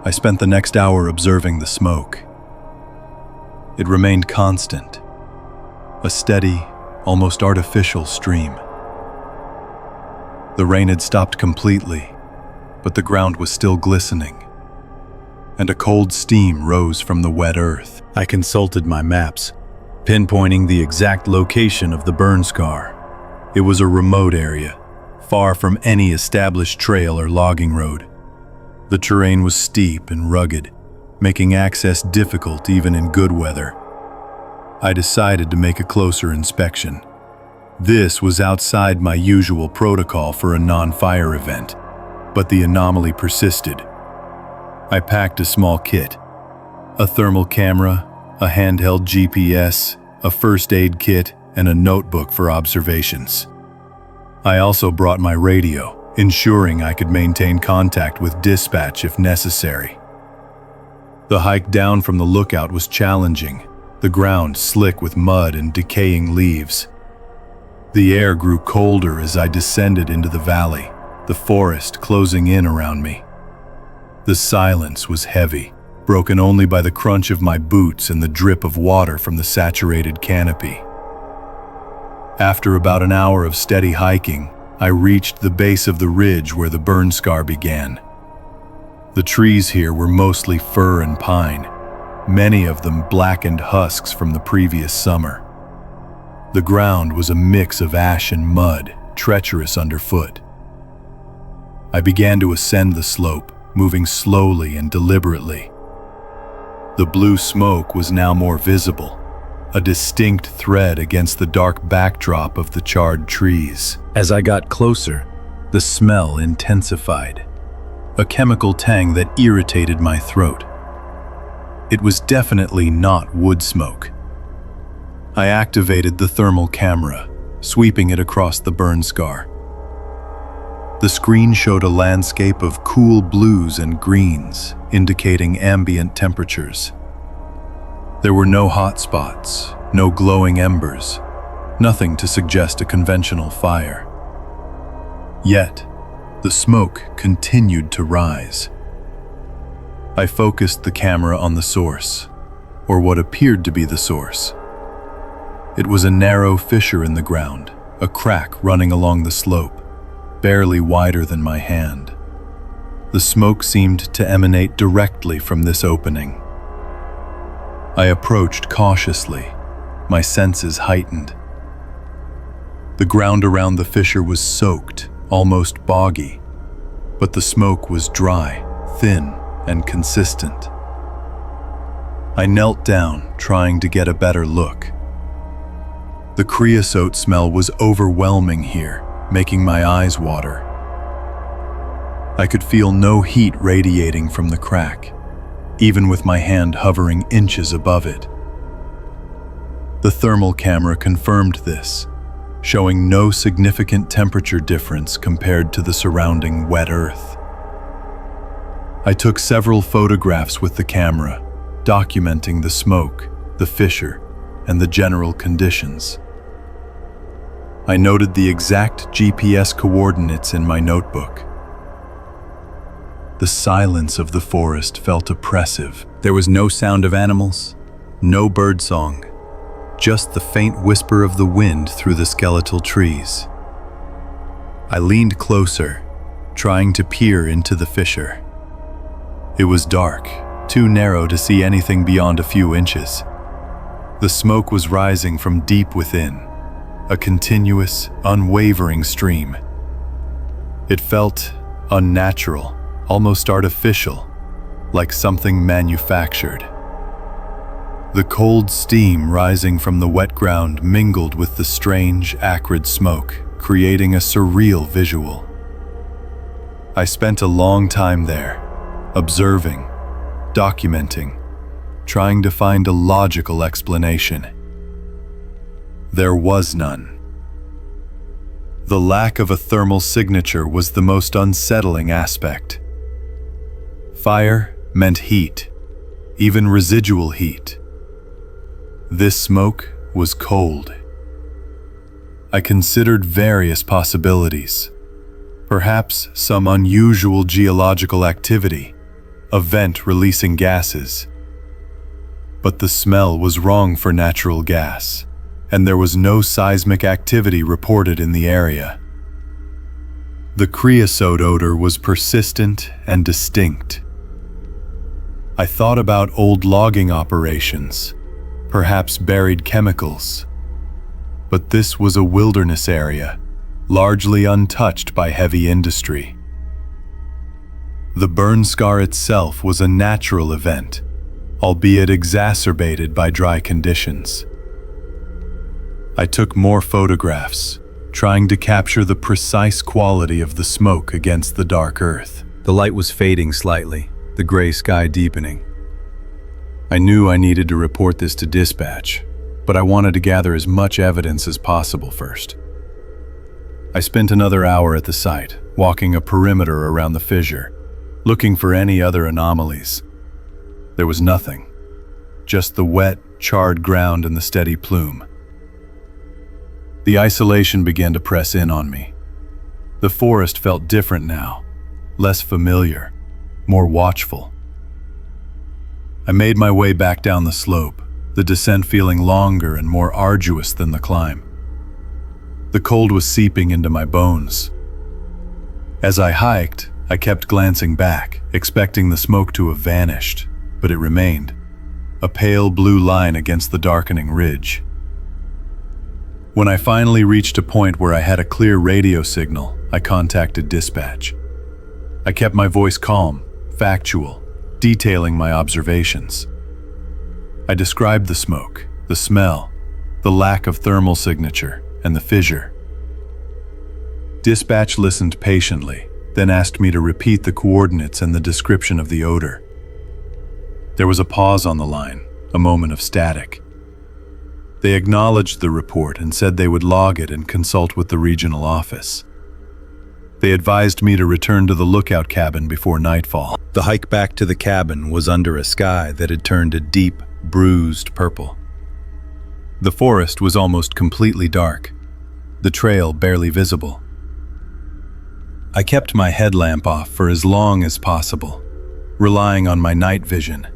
I spent the next hour observing the smoke. It remained constant, a steady, almost artificial stream. The rain had stopped completely, but the ground was still glistening, and a cold steam rose from the wet earth. I consulted my maps, pinpointing the exact location of the burn scar. It was a remote area, far from any established trail or logging road. The terrain was steep and rugged, making access difficult even in good weather. I decided to make a closer inspection. This was outside my usual protocol for a non-fire event, but the anomaly persisted. I packed a small kit, a thermal camera, a handheld GPS, a first aid kit, and a notebook for observations. I also brought my radio, ensuring I could maintain contact with dispatch if necessary. The hike down from the lookout was challenging, the ground slick with mud and decaying leaves. The air grew colder as I descended into the valley, the forest closing in around me. The silence was heavy, broken only by the crunch of my boots and the drip of water from the saturated canopy. After about an hour of steady hiking, I reached the base of the ridge where the burn scar began. The trees here were mostly fir and pine, many of them blackened husks from the previous summer. The ground was a mix of ash and mud, treacherous underfoot. I began to ascend the slope, moving slowly and deliberately. The blue smoke was now more visible, a distinct thread against the dark backdrop of the charred trees. As I got closer, the smell intensified, a chemical tang that irritated my throat. It was definitely not wood smoke. I activated the thermal camera, sweeping it across the burn scar. The screen showed a landscape of cool blues and greens, indicating ambient temperatures. There were no hot spots, no glowing embers, nothing to suggest a conventional fire. Yet, the smoke continued to rise. I focused the camera on the source, or what appeared to be the source. It was a narrow fissure in the ground, a crack running along the slope, barely wider than my hand. The smoke seemed to emanate directly from this opening. I approached cautiously, my senses heightened. The ground around the fissure was soaked, almost boggy, but the smoke was dry, thin, and consistent. I knelt down, trying to get a better look. The creosote smell was overwhelming here, making my eyes water. I could feel no heat radiating from the crack, even with my hand hovering inches above it. The thermal camera confirmed this, showing no significant temperature difference compared to the surrounding wet earth. I took several photographs with the camera, documenting the smoke, the fissure, and the general conditions. I noted the exact GPS coordinates in my notebook. The silence of the forest felt oppressive. There was no sound of animals, no birdsong, just the faint whisper of the wind through the skeletal trees. I leaned closer, trying to peer into the fissure. It was dark, too narrow to see anything beyond a few inches. The smoke was rising from deep within, a continuous, unwavering stream. It felt unnatural, almost artificial, like something manufactured. The cold steam rising from the wet ground mingled with the strange, acrid smoke, creating a surreal visual. I spent a long time there, observing, documenting, trying to find a logical explanation. There was none. The lack of a thermal signature was the most unsettling aspect. Fire meant heat, even residual heat. This smoke was cold. I considered various possibilities. Perhaps some unusual geological activity, a vent releasing gases. But the smell was wrong for natural gas, and there was no seismic activity reported in the area. The creosote odor was persistent and distinct. I thought about old logging operations, perhaps buried chemicals. But this was a wilderness area, largely untouched by heavy industry. The burn scar itself was a natural event, albeit exacerbated by dry conditions. I took more photographs, trying to capture the precise quality of the smoke against the dark earth. The light was fading slightly, the gray sky deepening. I knew I needed to report this to dispatch, but I wanted to gather as much evidence as possible first. I spent another hour at the site, walking a perimeter around the fissure, looking for any other anomalies. There was nothing, just the wet, charred ground and the steady plume. The isolation began to press in on me. The forest felt different now, less familiar, more watchful. I made my way back down the slope, the descent feeling longer and more arduous than the climb. The cold was seeping into my bones. As I hiked, I kept glancing back, expecting the smoke to have vanished, but it remained, a pale blue line against the darkening ridge. When I finally reached a point where I had a clear radio signal, I contacted dispatch. I kept my voice calm, factual, detailing my observations. I described the smoke, the smell, the lack of thermal signature, and the fissure. Dispatch listened patiently, then asked me to repeat the coordinates and the description of the odor. There was a pause on the line, a moment of static. They acknowledged the report and said they would log it and consult with the regional office. They advised me to return to the lookout cabin before nightfall. The hike back to the cabin was under a sky that had turned a deep, bruised purple. The forest was almost completely dark, the trail barely visible. I kept my headlamp off for as long as possible, relying on my night vision.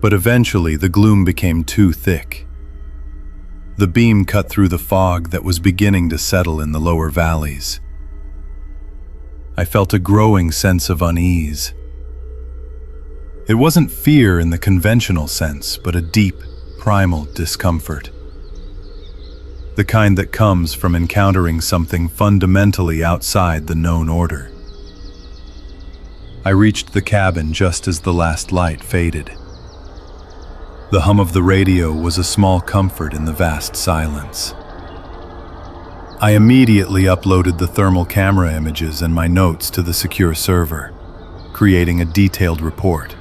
But eventually the gloom became too thick. The beam cut through the fog that was beginning to settle in the lower valleys. I felt a growing sense of unease. It wasn't fear in the conventional sense, but a deep, primal discomfort. The kind that comes from encountering something fundamentally outside the known order. I reached the cabin just as the last light faded. The hum of the radio was a small comfort in the vast silence. I immediately uploaded the thermal camera images and my notes to the secure server, creating a detailed report.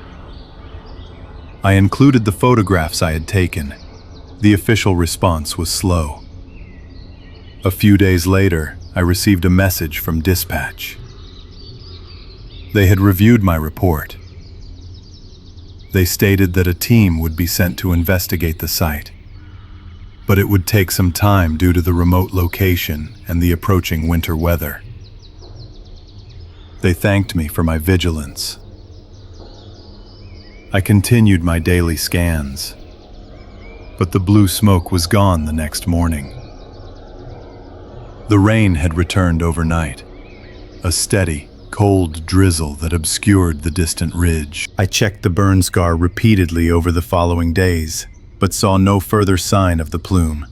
I included the photographs I had taken. The official response was slow. A few days later, I received a message from dispatch. They had reviewed my report. They stated that a team would be sent to investigate the site, but it would take some time due to the remote location and the approaching winter weather. They thanked me for my vigilance. I continued my daily scans, but the blue smoke was gone the next morning. The rain had returned overnight, a steady, cold drizzle that obscured the distant ridge. I checked the burn scar repeatedly over the following days, but saw no further sign of the plume.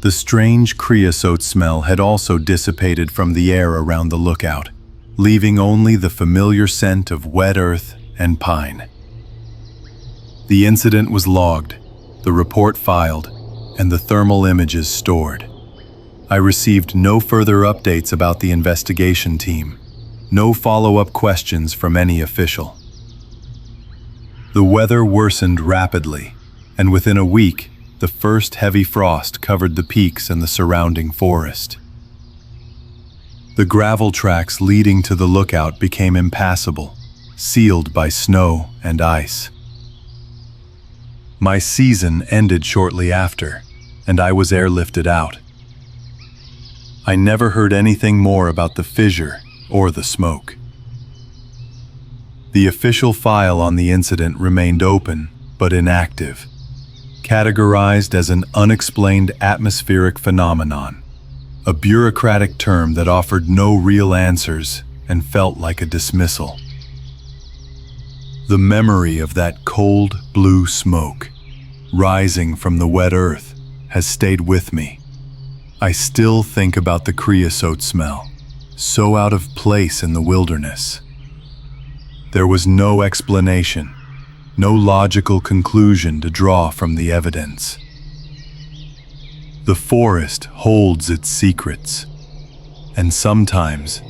The strange creosote smell had also dissipated from the air around the lookout, leaving only the familiar scent of wet earth and pine. The incident was logged, the report filed, and the thermal images stored. I received no further updates about the investigation team, no follow-up questions from any official. The weather worsened rapidly, and within a week, the first heavy frost covered the peaks and the surrounding forest. The gravel tracks leading to the lookout became impassable, sealed by snow and ice. My season ended shortly after, and I was airlifted out. I never heard anything more about the fissure or the smoke. The official file on the incident remained open but inactive, categorized as an unexplained atmospheric phenomenon, a bureaucratic term that offered no real answers and felt like a dismissal. The memory of that cold blue smoke, rising from the wet earth, has stayed with me. I still think about the creosote smell, so out of place in the wilderness. There was no explanation, no logical conclusion to draw from the evidence. The forest holds its secrets, and sometimes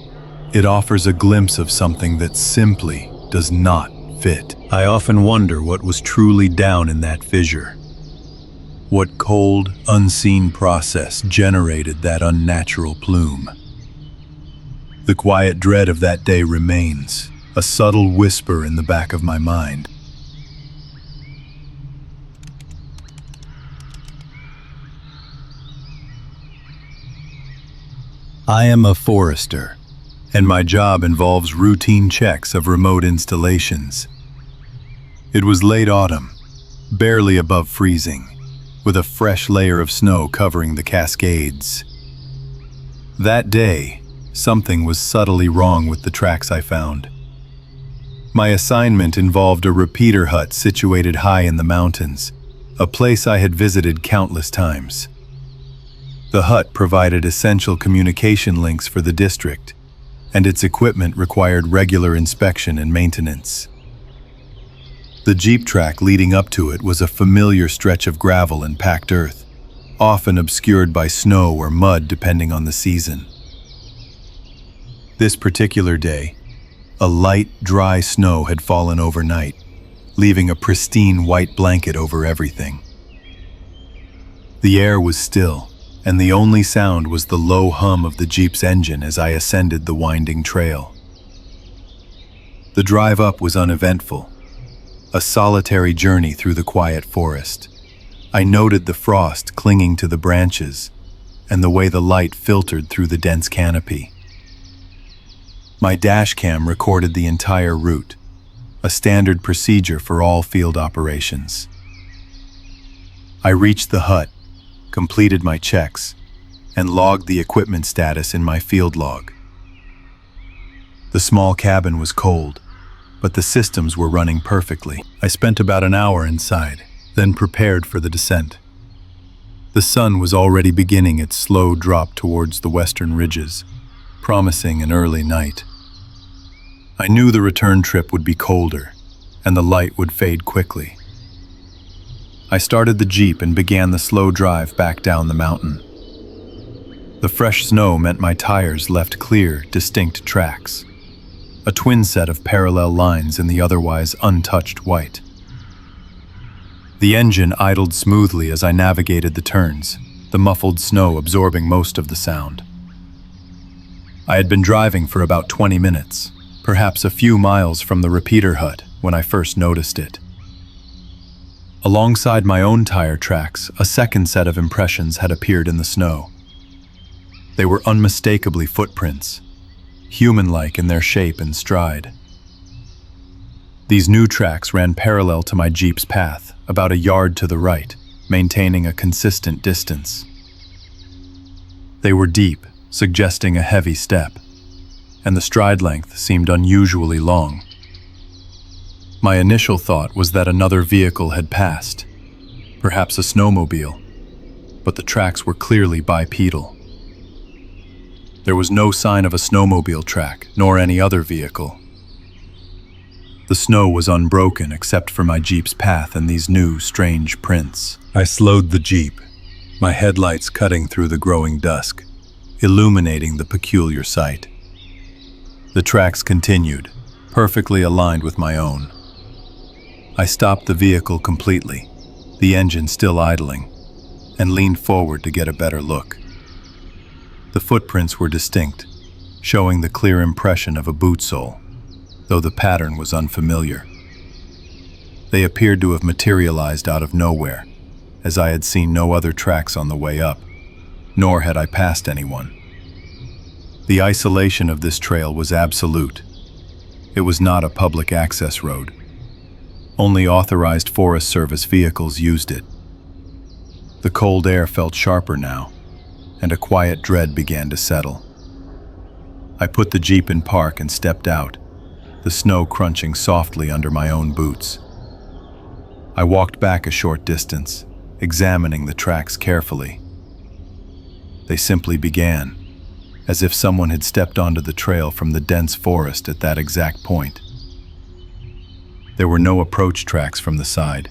it offers a glimpse of something that simply does not fit. I often wonder what was truly down in that fissure. What cold, unseen process generated that unnatural plume? The quiet dread of that day remains, a subtle whisper in the back of my mind. I am a forester, and my job involves routine checks of remote installations. It was late autumn, barely above freezing, with a fresh layer of snow covering the Cascades. That day, something was subtly wrong with the tracks I found. My assignment involved a repeater hut situated high in the mountains, a place I had visited countless times. The hut provided essential communication links for the district, and its equipment required regular inspection and maintenance. The jeep track leading up to it was a familiar stretch of gravel and packed earth, often obscured by snow or mud depending on the season. This particular day, a light, dry snow had fallen overnight, leaving a pristine white blanket over everything. The air was still, and the only sound was the low hum of the jeep's engine as I ascended the winding trail. The drive up was uneventful, a solitary journey through the quiet forest, I noted the frost clinging to the branches and the way the light filtered through the dense canopy. My dash cam recorded the entire route, a standard procedure for all field operations. I reached the hut, completed my checks, and logged the equipment status in my field log. The small cabin was cold, but the systems were running perfectly. I spent about an hour inside, then prepared for the descent. The sun was already beginning its slow drop towards the western ridges, promising an early night. I knew the return trip would be colder, and the light would fade quickly. I started the Jeep and began the slow drive back down the mountain. The fresh snow meant my tires left clear, distinct tracks, a twin set of parallel lines in the otherwise untouched white. The engine idled smoothly as I navigated the turns, the muffled snow absorbing most of the sound. I had been driving for about 20 minutes, perhaps a few miles from the repeater hut when I first noticed it. Alongside my own tire tracks, a second set of impressions had appeared in the snow. They were unmistakably footprints, human-like in their shape and stride. These new tracks ran parallel to my Jeep's path, about a yard to the right, maintaining a consistent distance. They were deep, suggesting a heavy step, and the stride length seemed unusually long. My initial thought was that another vehicle had passed, perhaps a snowmobile, but the tracks were clearly bipedal. There was no sign of a snowmobile track, nor any other vehicle. The snow was unbroken except for my Jeep's path and these new, strange prints. I slowed the Jeep, my headlights cutting through the growing dusk, illuminating the peculiar sight. The tracks continued, perfectly aligned with my own. I stopped the vehicle completely, the engine still idling, and leaned forward to get a better look. The footprints were distinct, showing the clear impression of a boot sole, though the pattern was unfamiliar. They appeared to have materialized out of nowhere, as I had seen no other tracks on the way up, nor had I passed anyone. The isolation of this trail was absolute. It was not a public access road. Only authorized Forest Service vehicles used it. The cold air felt sharper now, and a quiet dread began to settle. I put the Jeep in park and stepped out, the snow crunching softly under my own boots. I walked back a short distance, examining the tracks carefully. They simply began, as if someone had stepped onto the trail from the dense forest at that exact point. There were no approach tracks from the side,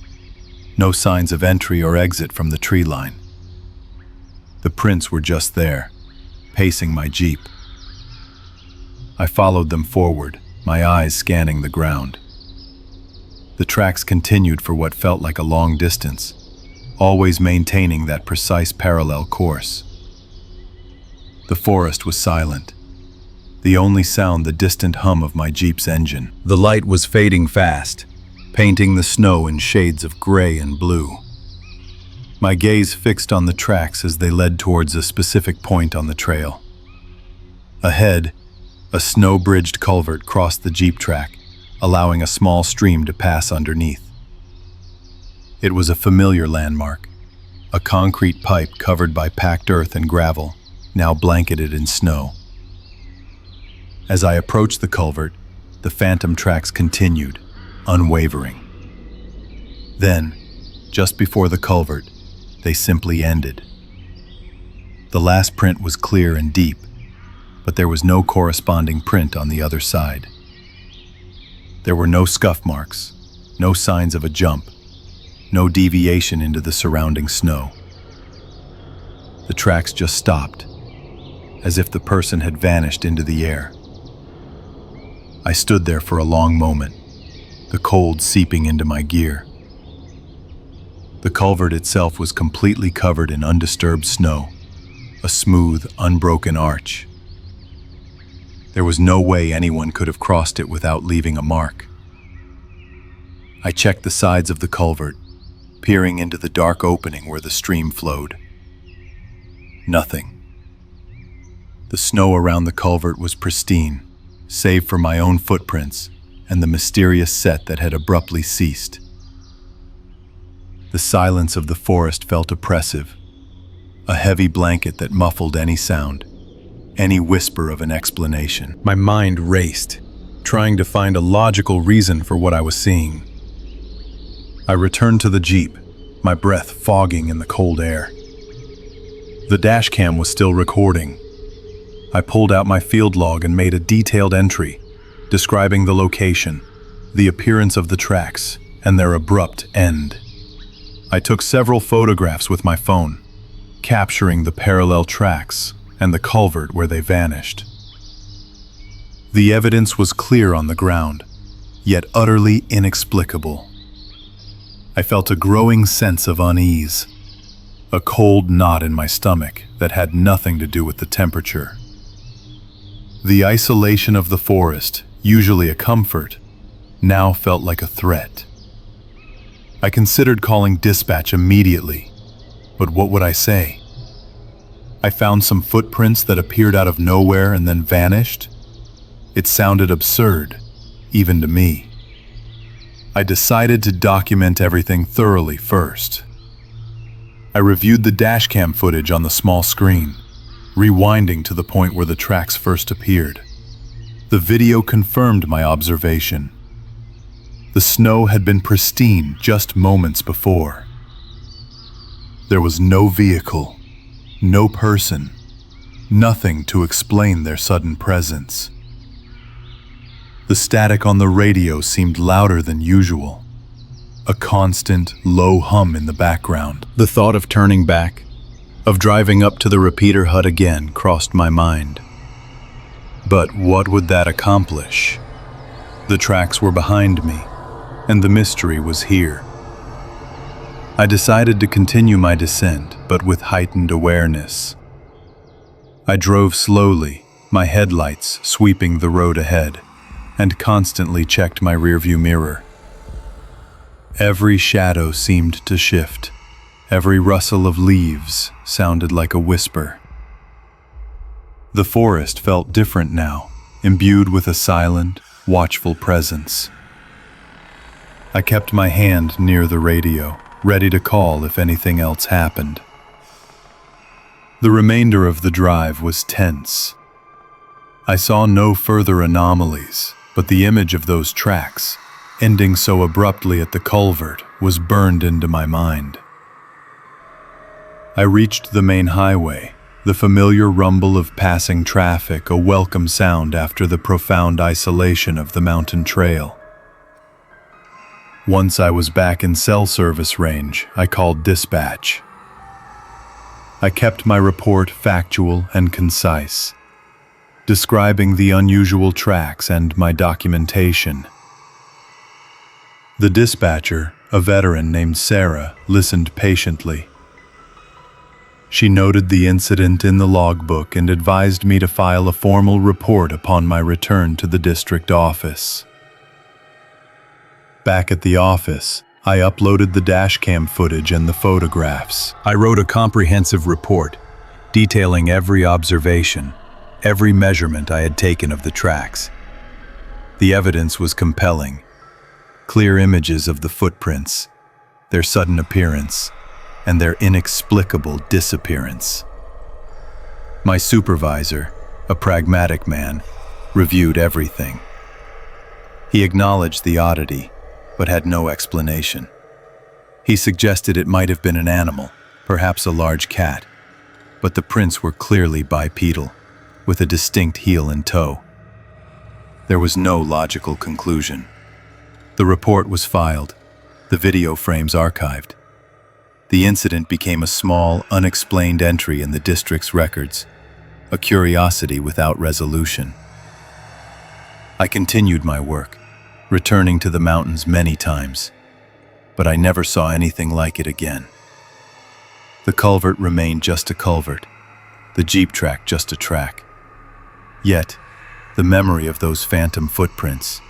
no signs of entry or exit from the tree line. The prints were just there, pacing my Jeep. I followed them forward, my eyes scanning the ground. The tracks continued for what felt like a long distance, always maintaining that precise parallel course. The forest was silent, the only sound the distant hum of my Jeep's engine. The light was fading fast, painting the snow in shades of gray and blue. My gaze fixed on the tracks as they led towards a specific point on the trail. Ahead, a snow-bridged culvert crossed the Jeep track, allowing a small stream to pass underneath. It was a familiar landmark, a concrete pipe covered by packed earth and gravel, now blanketed in snow. As I approached the culvert, the phantom tracks continued, unwavering. Then, just before the culvert, they simply ended. The last print was clear and deep, but there was no corresponding print on the other side. There were no scuff marks, no signs of a jump, no deviation into the surrounding snow. The tracks just stopped, as if the person had vanished into the air. I stood there for a long moment, the cold seeping into my gear. The culvert itself was completely covered in undisturbed snow, a smooth, unbroken arch. There was no way anyone could have crossed it without leaving a mark. I checked the sides of the culvert, peering into the dark opening where the stream flowed. Nothing. The snow around the culvert was pristine, save for my own footprints and the mysterious set that had abruptly ceased. The silence of the forest felt oppressive, a heavy blanket that muffled any sound, any whisper of an explanation. My mind raced, trying to find a logical reason for what I was seeing. I returned to the Jeep, my breath fogging in the cold air. The dashcam was still recording. I pulled out my field log and made a detailed entry, describing the location, the appearance of the tracks, and their abrupt end. I took several photographs with my phone, capturing the parallel tracks and the culvert where they vanished. The evidence was clear on the ground, yet utterly inexplicable. I felt a growing sense of unease, a cold knot in my stomach that had nothing to do with the temperature. The isolation of the forest, usually a comfort, now felt like a threat. I considered calling dispatch immediately, but what would I say? I found some footprints that appeared out of nowhere and then vanished. It sounded absurd, even to me. I decided to document everything thoroughly first. I reviewed the dashcam footage on the small screen, rewinding to the point where the tracks first appeared. The video confirmed my observation. The snow had been pristine just moments before. There was no vehicle, no person, nothing to explain their sudden presence. The static on the radio seemed louder than usual, a constant, low hum in the background. The thought of turning back, of driving up to the repeater hut again, crossed my mind. But what would that accomplish? The tracks were behind me, and the mystery was here. I decided to continue my descent, but with heightened awareness. I drove slowly, my headlights sweeping the road ahead, and constantly checked my rearview mirror. Every shadow seemed to shift. Every rustle of leaves sounded like a whisper. The forest felt different now, imbued with a silent, watchful presence. I kept my hand near the radio, ready to call if anything else happened. The remainder of the drive was tense. I saw no further anomalies, but the image of those tracks, ending so abruptly at the culvert, was burned into my mind. I reached the main highway, the familiar rumble of passing traffic a welcome sound after the profound isolation of the mountain trail. Once I was back in cell service range, I called dispatch. I kept my report factual and concise, describing the unusual tracks and my documentation. The dispatcher, a veteran named Sarah, listened patiently. She noted the incident in the logbook and advised me to file a formal report upon my return to the district office. Back at the office, I uploaded the dashcam footage and the photographs. I wrote a comprehensive report, detailing every observation, every measurement I had taken of the tracks. The evidence was compelling. Clear images of the footprints, their sudden appearance, and their inexplicable disappearance. My supervisor, a pragmatic man, reviewed everything. He acknowledged the oddity, but had no explanation. He suggested it might have been an animal, perhaps a large cat, but the prints were clearly bipedal, with a distinct heel and toe. There was no logical conclusion. The report was filed, the video frames archived. The incident became a small, unexplained entry in the district's records, a curiosity without resolution. I continued my work, returning to the mountains many times, but I never saw anything like it again. The culvert remained just a culvert, the jeep track just a track. Yet, the memory of those phantom footprints,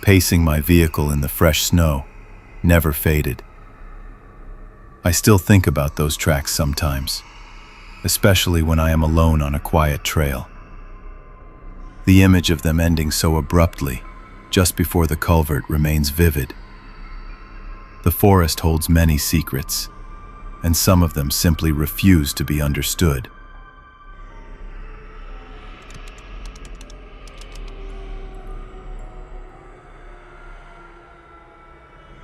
pacing my vehicle in the fresh snow, never faded. I still think about those tracks sometimes, especially when I am alone on a quiet trail. The image of them ending so abruptly, just before the culvert, remains vivid. The forest holds many secrets, and some of them simply refuse to be understood.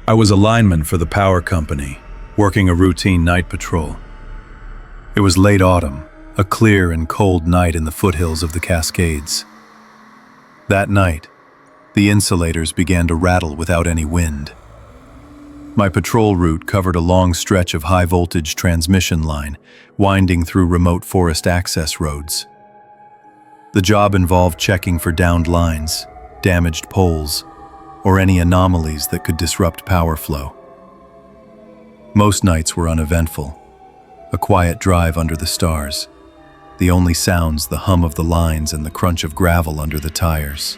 I was a lineman for the power company, working a routine night patrol. It was late autumn, a clear and cold night in the foothills of the Cascades. That night, the insulators began to rattle without any wind. My patrol route covered a long stretch of high-voltage transmission line, winding through remote forest access roads. The job involved checking for downed lines, damaged poles, or any anomalies that could disrupt power flow. Most nights were uneventful. A quiet drive under the stars. The only sounds the hum of the lines and the crunch of gravel under the tires.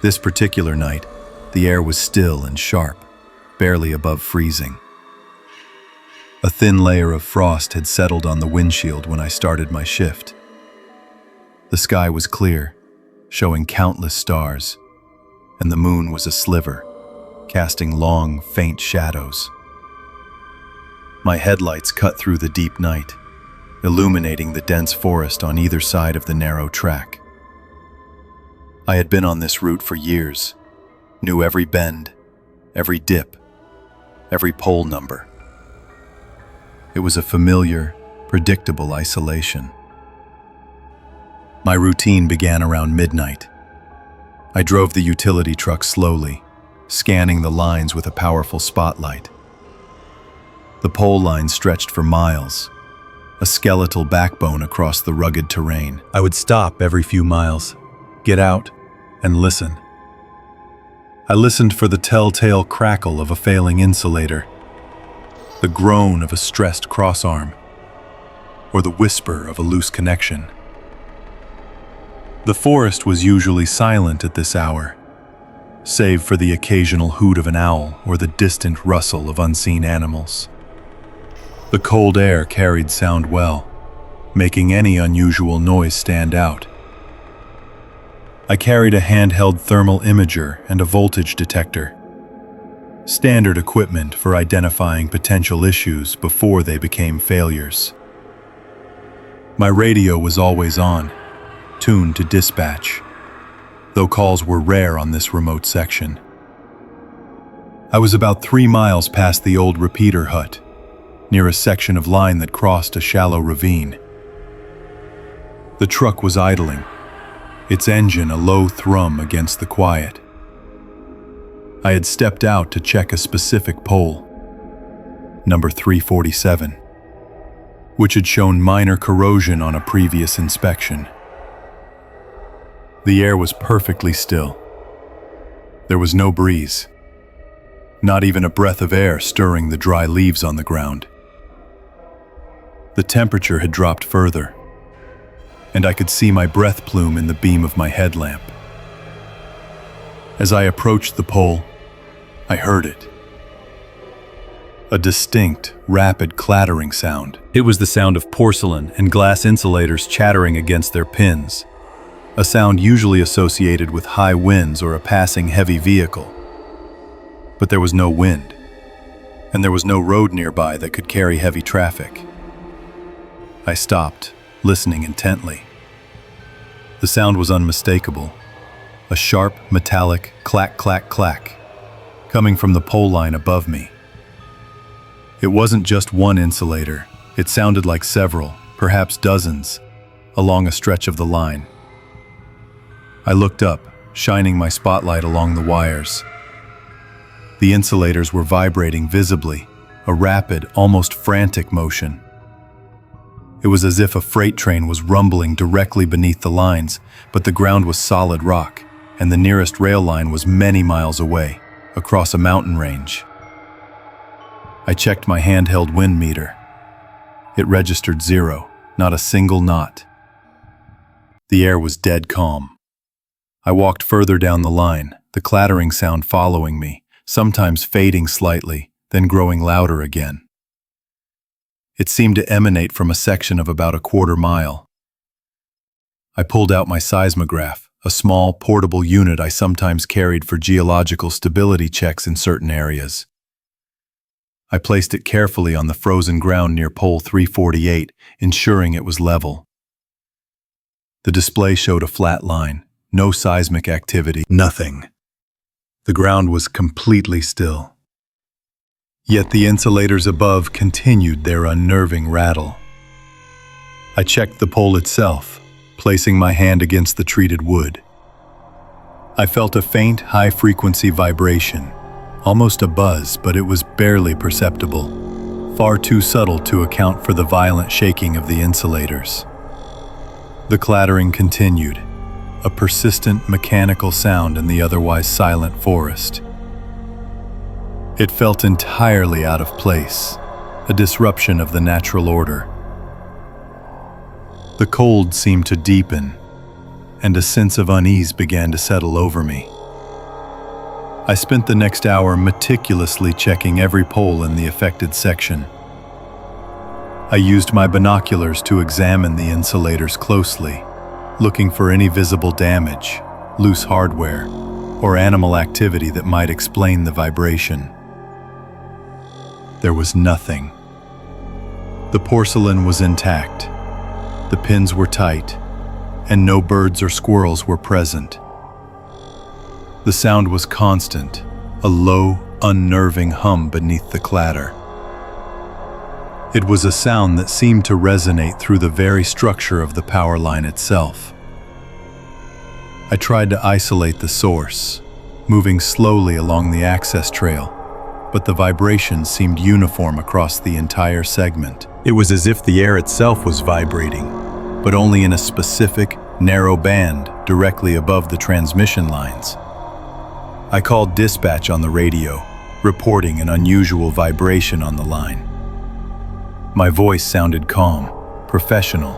This particular night, the air was still and sharp, barely above freezing. A thin layer of frost had settled on the windshield when I started my shift. The sky was clear, showing countless stars, and the moon was a sliver, casting long, faint shadows. My headlights cut through the deep night, illuminating the dense forest on either side of the narrow track. I had been on this route for years, knew every bend, every dip, every pole number. It was a familiar, predictable isolation. My routine began around midnight. I drove the utility truck slowly, scanning the lines with a powerful spotlight. The pole line stretched for miles, a skeletal backbone across the rugged terrain. I would stop every few miles, get out, and listen. I listened for the telltale crackle of a failing insulator, the groan of a stressed crossarm, or the whisper of a loose connection. The forest was usually silent at this hour, save for the occasional hoot of an owl or the distant rustle of unseen animals. The cold air carried sound well, making any unusual noise stand out. I carried a handheld thermal imager and a voltage detector, standard equipment for identifying potential issues before they became failures. My radio was always on, tuned to dispatch, though calls were rare on this remote section. I was about 3 miles past the old repeater hut, near a section of line that crossed a shallow ravine. The truck was idling, its engine a low thrum against the quiet. I had stepped out to check a specific pole, number 347, which had shown minor corrosion on a previous inspection. The air was perfectly still. There was no breeze, not even a breath of air stirring the dry leaves on the ground. The temperature had dropped further, and I could see my breath plume in the beam of my headlamp. As I approached the pole, I heard it. A distinct, rapid clattering sound. It was the sound of porcelain and glass insulators chattering against their pins, a sound usually associated with high winds or a passing heavy vehicle. But there was no wind, and there was no road nearby that could carry heavy traffic. I stopped, listening intently. The sound was unmistakable, a sharp, metallic clack, clack, clack, coming from the pole line above me. It wasn't just one insulator. It sounded like several, perhaps dozens, along a stretch of the line. I looked up, shining my spotlight along the wires. The insulators were vibrating visibly, a rapid, almost frantic motion. It was as if a freight train was rumbling directly beneath the lines, but the ground was solid rock, and the nearest rail line was many miles away, across a mountain range. I checked my handheld wind meter. It registered 0, not a single knot. The air was dead calm. I walked further down the line, the clattering sound following me, sometimes fading slightly, then growing louder again. It seemed to emanate from a section of about a quarter mile. I pulled out my seismograph, a small, portable unit I sometimes carried for geological stability checks in certain areas. I placed it carefully on the frozen ground near pole 348, ensuring it was level. The display showed a flat line, no seismic activity, nothing. The ground was completely still. Yet the insulators above continued their unnerving rattle. I checked the pole itself, placing my hand against the treated wood. I felt a faint, high-frequency vibration, almost a buzz, but it was barely perceptible, far too subtle to account for the violent shaking of the insulators. The clattering continued, a persistent mechanical sound in the otherwise silent forest. It felt entirely out of place, a disruption of the natural order. The cold seemed to deepen, and a sense of unease began to settle over me. I spent the next hour meticulously checking every pole in the affected section. I used my binoculars to examine the insulators closely, looking for any visible damage, loose hardware, or animal activity that might explain the vibration. There was nothing. The porcelain was intact, the pins were tight, and no birds or squirrels were present. The sound was constant, a low, unnerving hum beneath the clatter. It was a sound that seemed to resonate through the very structure of the power line itself. I tried to isolate the source, moving slowly along the access trail, but the vibration seemed uniform across the entire segment. It was as if the air itself was vibrating, but only in a specific, narrow band directly above the transmission lines. I called dispatch on the radio, reporting an unusual vibration on the line. My voice sounded calm, professional,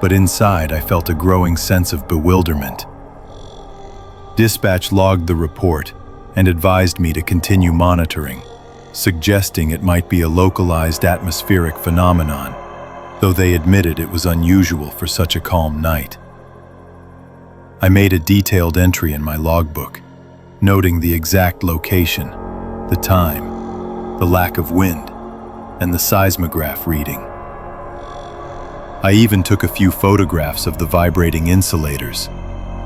but inside I felt a growing sense of bewilderment. Dispatch logged the report and advised me to continue monitoring, suggesting it might be a localized atmospheric phenomenon, though they admitted it was unusual for such a calm night. I made a detailed entry in my logbook, noting the exact location, the time, the lack of wind, and the seismograph reading. I even took a few photographs of the vibrating insulators,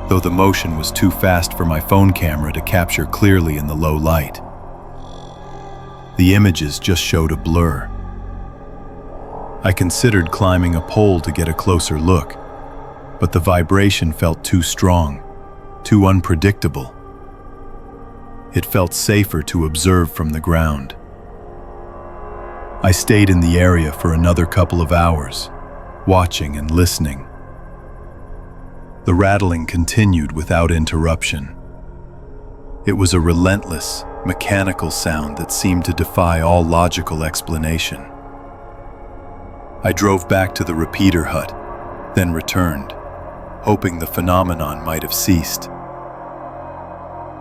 though the motion was too fast for my phone camera to capture clearly in the low light. The images just showed a blur. I considered climbing a pole to get a closer look, but the vibration felt too strong, too unpredictable. It felt safer to observe from the ground. I stayed in the area for another couple of hours, watching and listening. The rattling continued without interruption. It was a relentless, mechanical sound that seemed to defy all logical explanation. I drove back to the repeater hut, then returned, hoping the phenomenon might have ceased.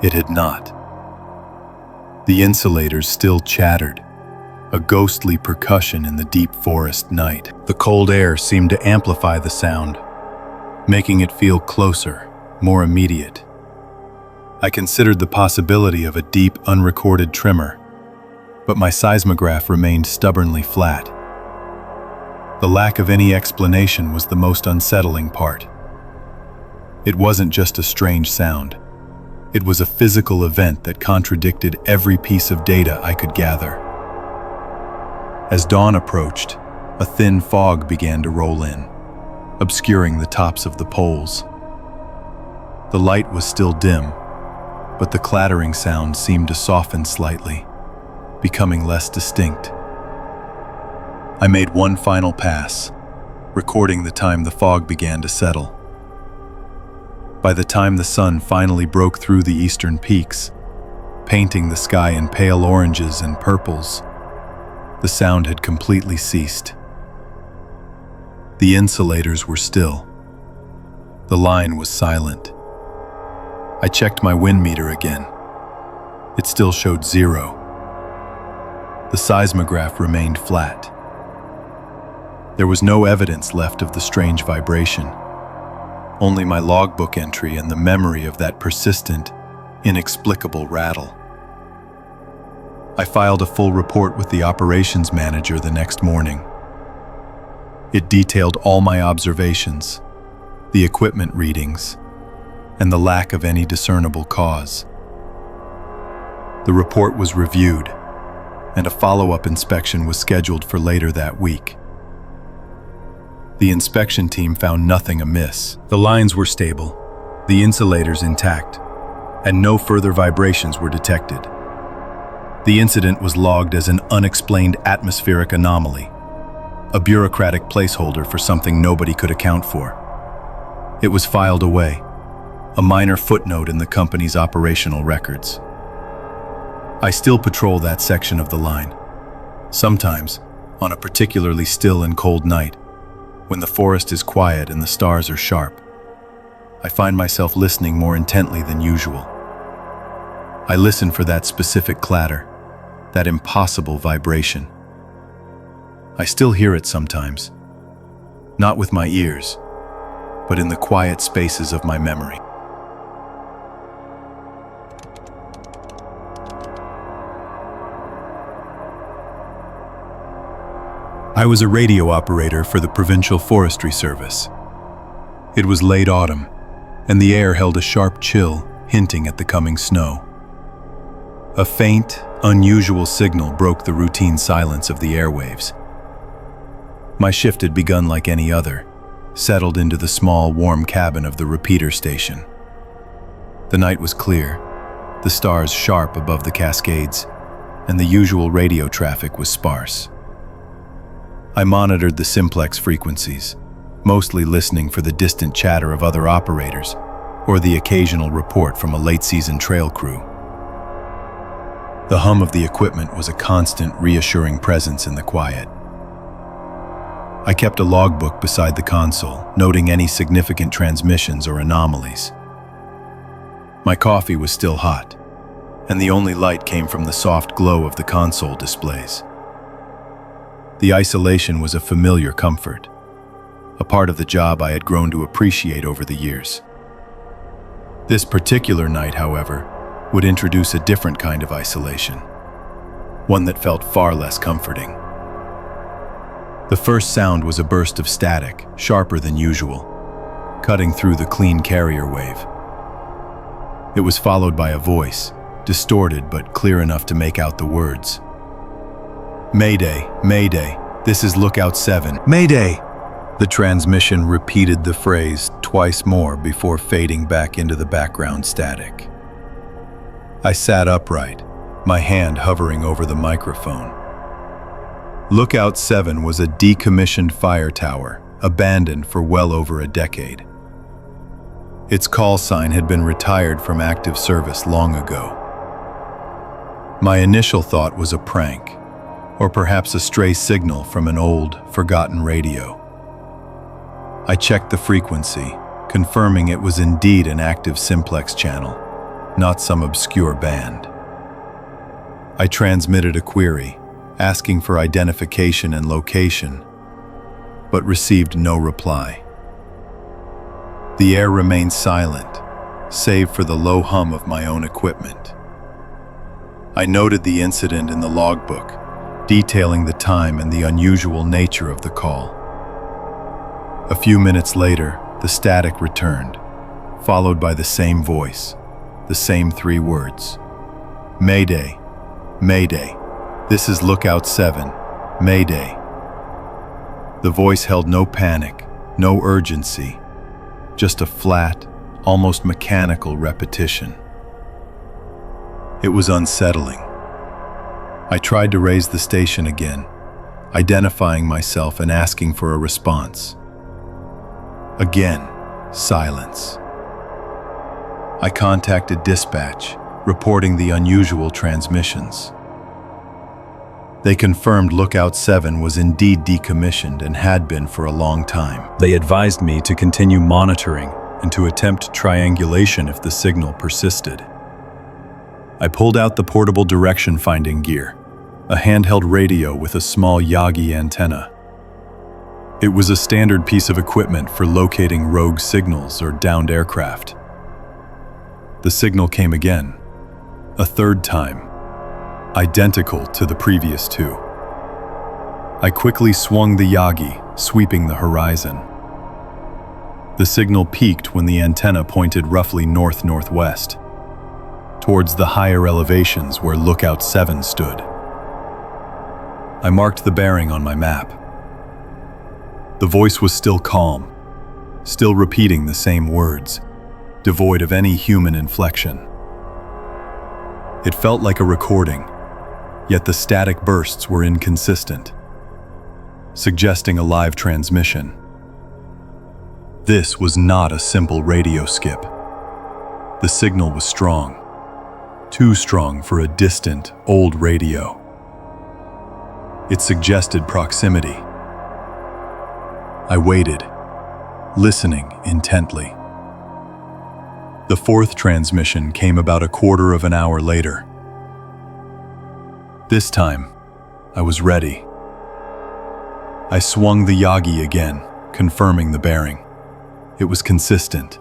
It had not. The insulators still chattered, a ghostly percussion in the deep forest night. The cold air seemed to amplify the sound, making it feel closer, more immediate. I considered the possibility of a deep, unrecorded tremor, but my seismograph remained stubbornly flat. The lack of any explanation was the most unsettling part. It wasn't just a strange sound. It was a physical event that contradicted every piece of data I could gather. As dawn approached, a thin fog began to roll in, obscuring the tops of the poles. The light was still dim, but the clattering sound seemed to soften slightly, becoming less distinct. I made one final pass, recording the time the fog began to settle. By the time the sun finally broke through the eastern peaks, painting the sky in pale oranges and purples, the sound had completely ceased. The insulators were still. The line was silent. I checked my wind meter again. It still showed 0. The seismograph remained flat. There was no evidence left of the strange vibration, only my logbook entry and the memory of that persistent, inexplicable rattle. I filed a full report with the operations manager the next morning. It detailed all my observations, the equipment readings, and the lack of any discernible cause. The report was reviewed, and a follow-up inspection was scheduled for later that week. The inspection team found nothing amiss. The lines were stable, the insulators intact, and no further vibrations were detected. The incident was logged as an unexplained atmospheric anomaly, a bureaucratic placeholder for something nobody could account for. It was filed away, a minor footnote in the company's operational records. I still patrol that section of the line. Sometimes, on a particularly still and cold night, when the forest is quiet and the stars are sharp, I find myself listening more intently than usual. I listen for that specific clatter, that impossible vibration. I still hear it sometimes, not with my ears, but in the quiet spaces of my memory. I was a radio operator for the Provincial Forestry Service. It was late autumn, and the air held a sharp chill, hinting at the coming snow. A faint, unusual signal broke the routine silence of the airwaves. My shift had begun like any other, settled into the small, warm cabin of the repeater station. The night was clear, the stars sharp above the Cascades, and the usual radio traffic was sparse. I monitored the simplex frequencies, mostly listening for the distant chatter of other operators or the occasional report from a late-season trail crew. The hum of the equipment was a constant, reassuring presence in the quiet. I kept a logbook beside the console, noting any significant transmissions or anomalies. My coffee was still hot, and the only light came from the soft glow of the console displays. The isolation was a familiar comfort, a part of the job I had grown to appreciate over the years. This particular night, however, would introduce a different kind of isolation, one that felt far less comforting. The first sound was a burst of static, sharper than usual, cutting through the clean carrier wave. It was followed by a voice, distorted but clear enough to make out the words. "Mayday, Mayday, this is Lookout 7. Mayday!" The transmission repeated the phrase twice more before fading back into the background static. I sat upright, my hand hovering over the microphone. Lookout 7 was a decommissioned fire tower, abandoned for well over a decade. Its call sign had been retired from active service long ago. My initial thought was a prank, or perhaps a stray signal from an old, forgotten radio. I checked the frequency, confirming it was indeed an active simplex channel, not some obscure band. I transmitted a query, asking for identification and location, but received no reply. The air remained silent, save for the low hum of my own equipment. I noted the incident in the logbook, detailing the time and the unusual nature of the call. A few minutes later, the static returned, followed by the same voice, the same three words. "Mayday, Mayday, this is Lookout 7, Mayday." The voice held no panic, no urgency, just a flat, almost mechanical repetition. It was unsettling. I tried to raise the station again, identifying myself and asking for a response. Again, silence. I contacted dispatch, reporting the unusual transmissions. They confirmed Lookout 7 was indeed decommissioned and had been for a long time. They advised me to continue monitoring and to attempt triangulation if the signal persisted. I pulled out the portable direction-finding gear, a handheld radio with a small Yagi antenna. It was a standard piece of equipment for locating rogue signals or downed aircraft. The signal came again, a third time, identical to the previous two. I quickly swung the Yagi, sweeping the horizon. The signal peaked when the antenna pointed roughly north-northwest, towards the higher elevations where Lookout 7 stood. I marked the bearing on my map. The voice was still calm, still repeating the same words, devoid of any human inflection. It felt like a recording, yet the static bursts were inconsistent, suggesting a live transmission. This was not a simple radio skip. The signal was strong, too strong for a distant, old radio. It suggested proximity. I waited, listening intently. The fourth transmission came about a quarter of an hour later. This time, I was ready. I swung the Yagi again, confirming the bearing. It was consistent.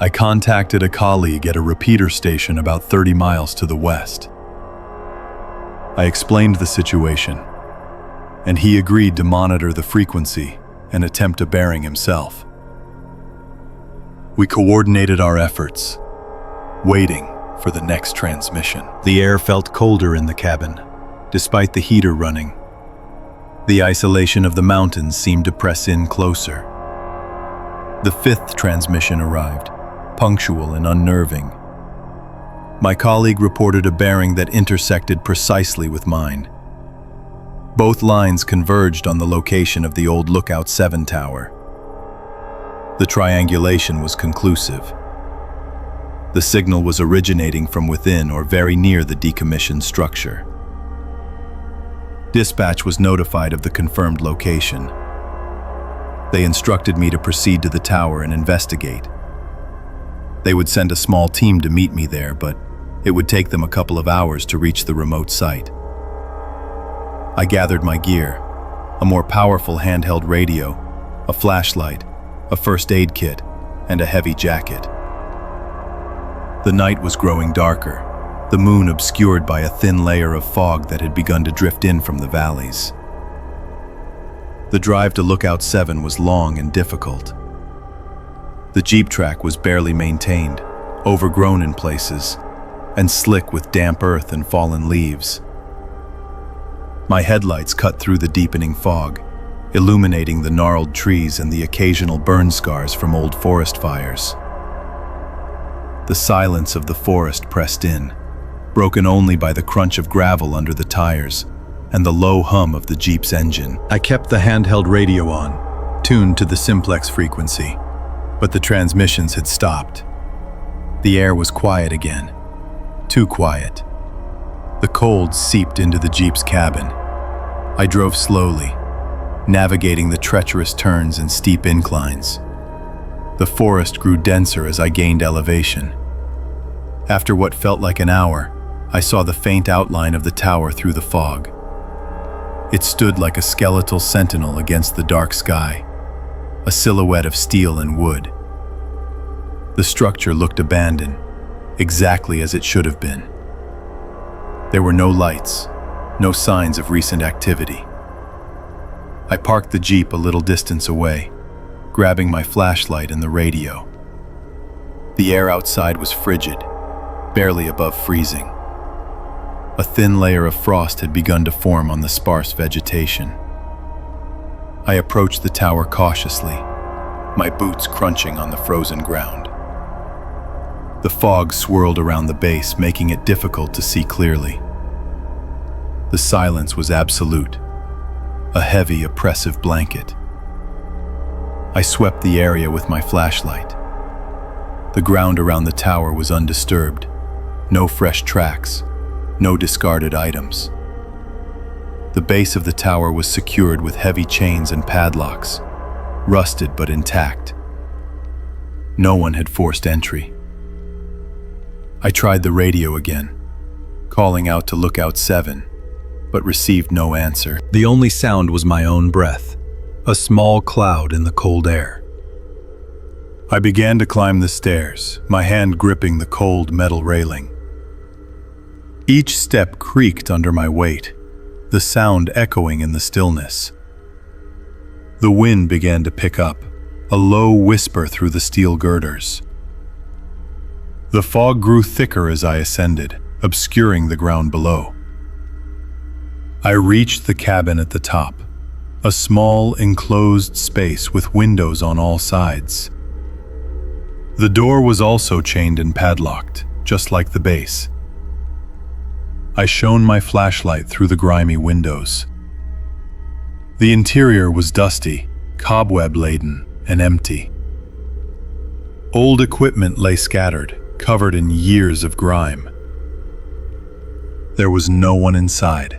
I contacted a colleague at a repeater station about 30 miles to the west. I explained the situation, and he agreed to monitor the frequency and attempt a bearing himself. We coordinated our efforts, waiting for the next transmission. The air felt colder in the cabin, despite the heater running. The isolation of the mountains seemed to press in closer. The fifth transmission arrived, punctual and unnerving. My colleague reported a bearing that intersected precisely with mine. Both lines converged on the location of the old Lookout 7 tower. The triangulation was conclusive. The signal was originating from within or very near the decommissioned structure. Dispatch was notified of the confirmed location. They instructed me to proceed to the tower and investigate. They would send a small team to meet me there, but it would take them a couple of hours to reach the remote site. I gathered my gear, a more powerful handheld radio, a flashlight, a first aid kit, and a heavy jacket. The night was growing darker, the moon obscured by a thin layer of fog that had begun to drift in from the valleys. The drive to Lookout 7 was long and difficult. The jeep track was barely maintained, overgrown in places, and slick with damp earth and fallen leaves. My headlights cut through the deepening fog, illuminating the gnarled trees and the occasional burn scars from old forest fires. The silence of the forest pressed in, broken only by the crunch of gravel under the tires and the low hum of the Jeep's engine. I kept the handheld radio on, tuned to the simplex frequency, but the transmissions had stopped. The air was quiet again, too quiet. The cold seeped into the Jeep's cabin. I drove slowly, navigating the treacherous turns and steep inclines. The forest grew denser as I gained elevation. After what felt like an hour, I saw the faint outline of the tower through the fog. It stood like a skeletal sentinel against the dark sky, a silhouette of steel and wood. The structure looked abandoned, exactly as it should have been. There were no lights, no signs of recent activity. I parked the Jeep a little distance away, grabbing my flashlight and the radio. The air outside was frigid, barely above freezing. A thin layer of frost had begun to form on the sparse vegetation. I approached the tower cautiously, my boots crunching on the frozen ground. The fog swirled around the base, making it difficult to see clearly. The silence was absolute, a heavy, oppressive blanket. I swept the area with my flashlight. The ground around the tower was undisturbed, no fresh tracks, no discarded items. The base of the tower was secured with heavy chains and padlocks, rusted but intact. No one had forced entry. I tried the radio again, calling out to Lookout 7, but received no answer. The only sound was my own breath, a small cloud in the cold air. I began to climb the stairs, my hand gripping the cold metal railing. Each step creaked under my weight, the sound echoing in the stillness. The wind began to pick up, a low whisper through the steel girders. The fog grew thicker as I ascended, obscuring the ground below. I reached the cabin at the top, a small enclosed space with windows on all sides. The door was also chained and padlocked, just like the base. I shone my flashlight through the grimy windows. The interior was dusty, cobweb-laden, and empty. Old equipment lay scattered, covered in years of grime. There was no one inside.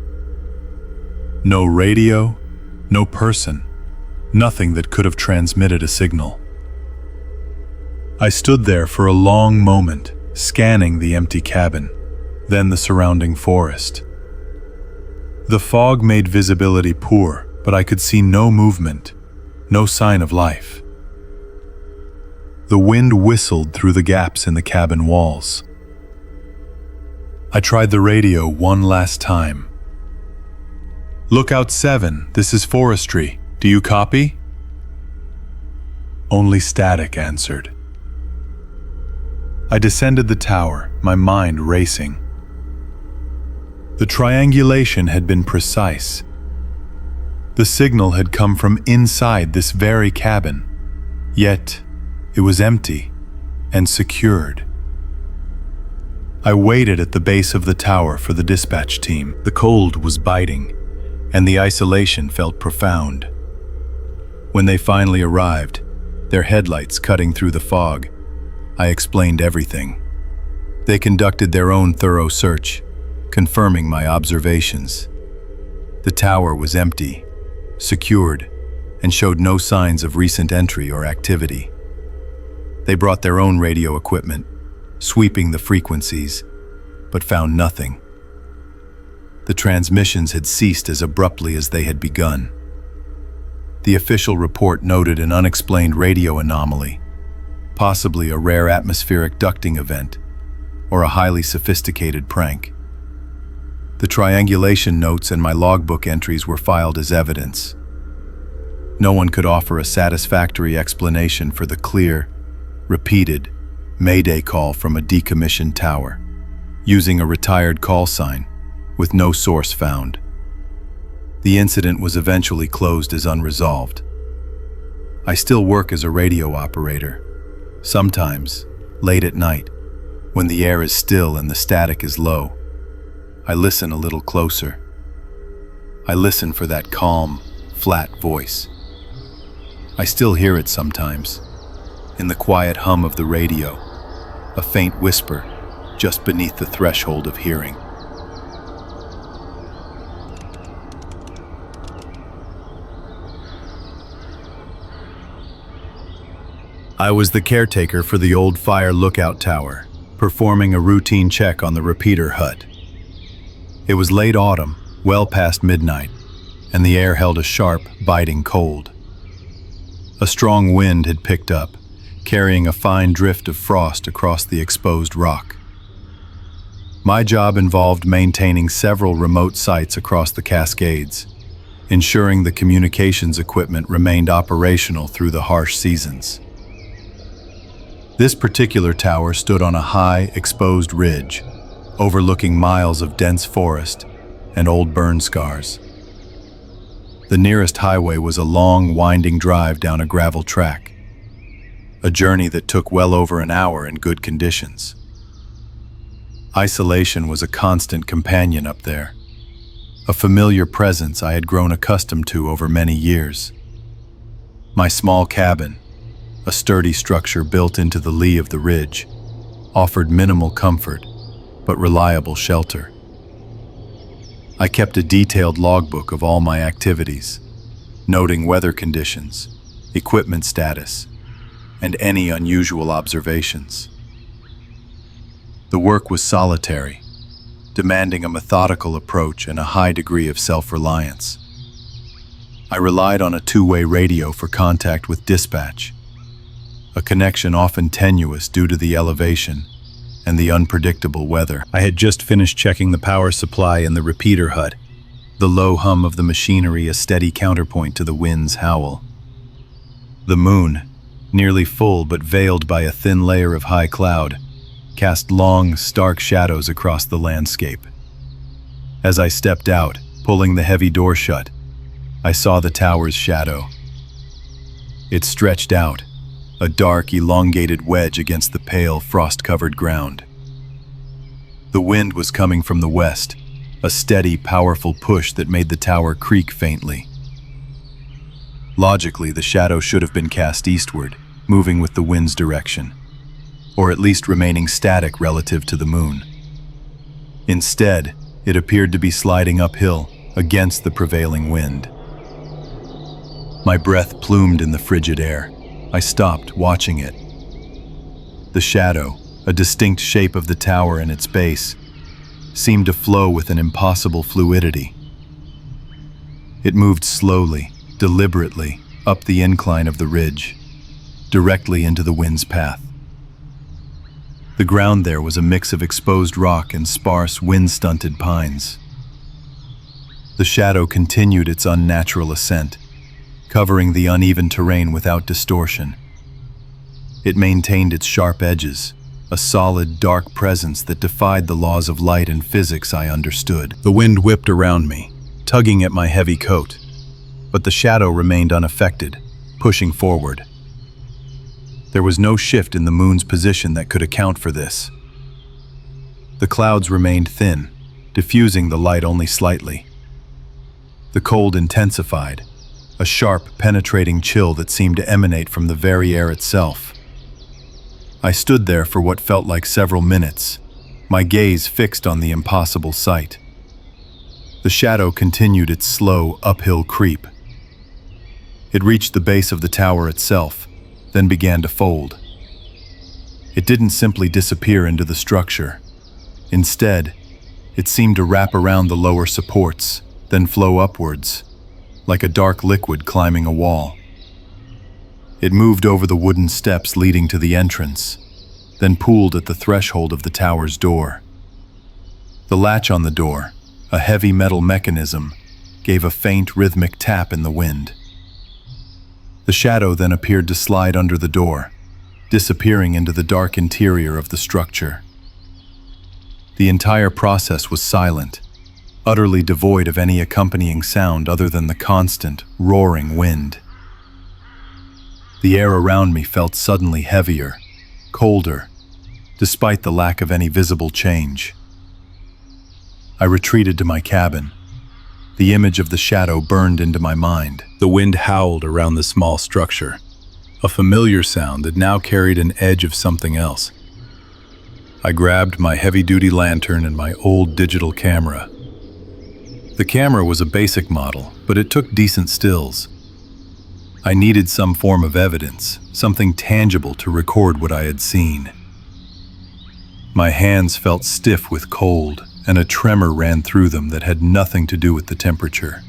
No radio, no person, nothing that could have transmitted a signal. I stood there for a long moment, scanning the empty cabin, then the surrounding forest. The fog made visibility poor, but I could see no movement, no sign of life. The wind whistled through the gaps in the cabin walls. I tried the radio one last time. "Lookout 7, this is forestry. Do you copy?" Only static answered. I descended the tower, my mind racing. The triangulation had been precise. The signal had come from inside this very cabin, yet it was empty and secured. I waited at the base of the tower for the dispatch team. The cold was biting, and the isolation felt profound. When they finally arrived, their headlights cutting through the fog, I explained everything. They conducted their own thorough search, confirming my observations. The tower was empty, secured, and showed no signs of recent entry or activity. They brought their own radio equipment, sweeping the frequencies, but found nothing. The transmissions had ceased as abruptly as they had begun. The official report noted an unexplained radio anomaly, possibly a rare atmospheric ducting event, or a highly sophisticated prank. The triangulation notes and my logbook entries were filed as evidence. No one could offer a satisfactory explanation for the clear, repeated Mayday call from a decommissioned tower, using a retired call sign, with no source found. The incident was eventually closed as unresolved. I still work as a radio operator. Sometimes, late at night, when the air is still and the static is low, I listen a little closer. I listen for that calm, flat voice. I still hear it sometimes, in the quiet hum of the radio, a faint whisper just beneath the threshold of hearing. I was the caretaker for the old fire lookout tower, performing a routine check on the repeater hut. It was late autumn, well past midnight, and the air held a sharp, biting cold. A strong wind had picked up, carrying a fine drift of frost across the exposed rock. My job involved maintaining several remote sites across the Cascades, ensuring the communications equipment remained operational through the harsh seasons. This particular tower stood on a high, exposed ridge, overlooking miles of dense forest and old burn scars. The nearest highway was a long, winding drive down a gravel track, a journey that took well over an hour in good conditions. Isolation was a constant companion up there, a familiar presence I had grown accustomed to over many years. My small cabin, a sturdy structure built into the lee of the ridge, offered minimal comfort, but reliable shelter. I kept a detailed logbook of all my activities, noting weather conditions, equipment status, and any unusual observations. The work was solitary, demanding a methodical approach and a high degree of self-reliance. I relied on a two-way radio for contact with dispatch, a connection often tenuous due to the elevation and the unpredictable weather. I had just finished checking the power supply in the repeater hut, the low hum of the machinery a steady counterpoint to the wind's howl. The moon, nearly full but veiled by a thin layer of high cloud, cast long, stark shadows across the landscape. As I stepped out, pulling the heavy door shut, I saw the tower's shadow. It stretched out, a dark, elongated wedge against the pale, frost-covered ground. The wind was coming from the west, a steady, powerful push that made the tower creak faintly. Logically, the shadow should have been cast eastward, moving with the wind's direction, or at least remaining static relative to the moon. Instead, it appeared to be sliding uphill against the prevailing wind. My breath plumed in the frigid air. I stopped, watching it. The shadow, a distinct shape of the tower and its base, seemed to flow with an impossible fluidity. It moved slowly, deliberately, up the incline of the ridge, directly into the wind's path. The ground there was a mix of exposed rock and sparse, wind-stunted pines. The shadow continued its unnatural ascent, covering the uneven terrain without distortion. It maintained its sharp edges, a solid, dark presence that defied the laws of light and physics I understood. The wind whipped around me, tugging at my heavy coat, but the shadow remained unaffected, pushing forward. There was no shift in the moon's position that could account for this. The clouds remained thin, diffusing the light only slightly. The cold intensified, a sharp, penetrating chill that seemed to emanate from the very air itself. I stood there for what felt like several minutes, my gaze fixed on the impossible sight. The shadow continued its slow, uphill creep. It reached the base of the tower itself, then began to fold. It didn't simply disappear into the structure. Instead, it seemed to wrap around the lower supports, then flow upwards, like a dark liquid climbing a wall. It moved over the wooden steps leading to the entrance, then pooled at the threshold of the tower's door. The latch on the door, a heavy metal mechanism, gave a faint rhythmic tap in the wind. The shadow then appeared to slide under the door, disappearing into the dark interior of the structure. The entire process was silent, utterly devoid of any accompanying sound other than the constant, roaring wind. The air around me felt suddenly heavier, colder, despite the lack of any visible change. I retreated to my cabin. The image of the shadow burned into my mind. The wind howled around the small structure, a familiar sound that now carried an edge of something else. I grabbed my heavy-duty lantern and my old digital camera. The camera was a basic model, but it took decent stills. I needed some form of evidence, something tangible to record what I had seen. My hands felt stiff with cold, and a tremor ran through them that had nothing to do with the temperature.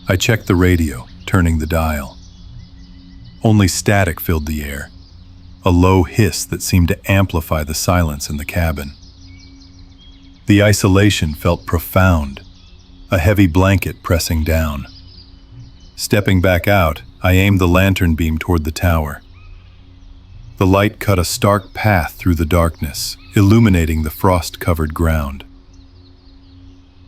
I checked the radio, turning the dial. Only static filled the air, a low hiss that seemed to amplify the silence in the cabin. The isolation felt profound, a heavy blanket pressing down. Stepping back out, I aimed the lantern beam toward the tower. The light cut a stark path through the darkness, illuminating the frost-covered ground.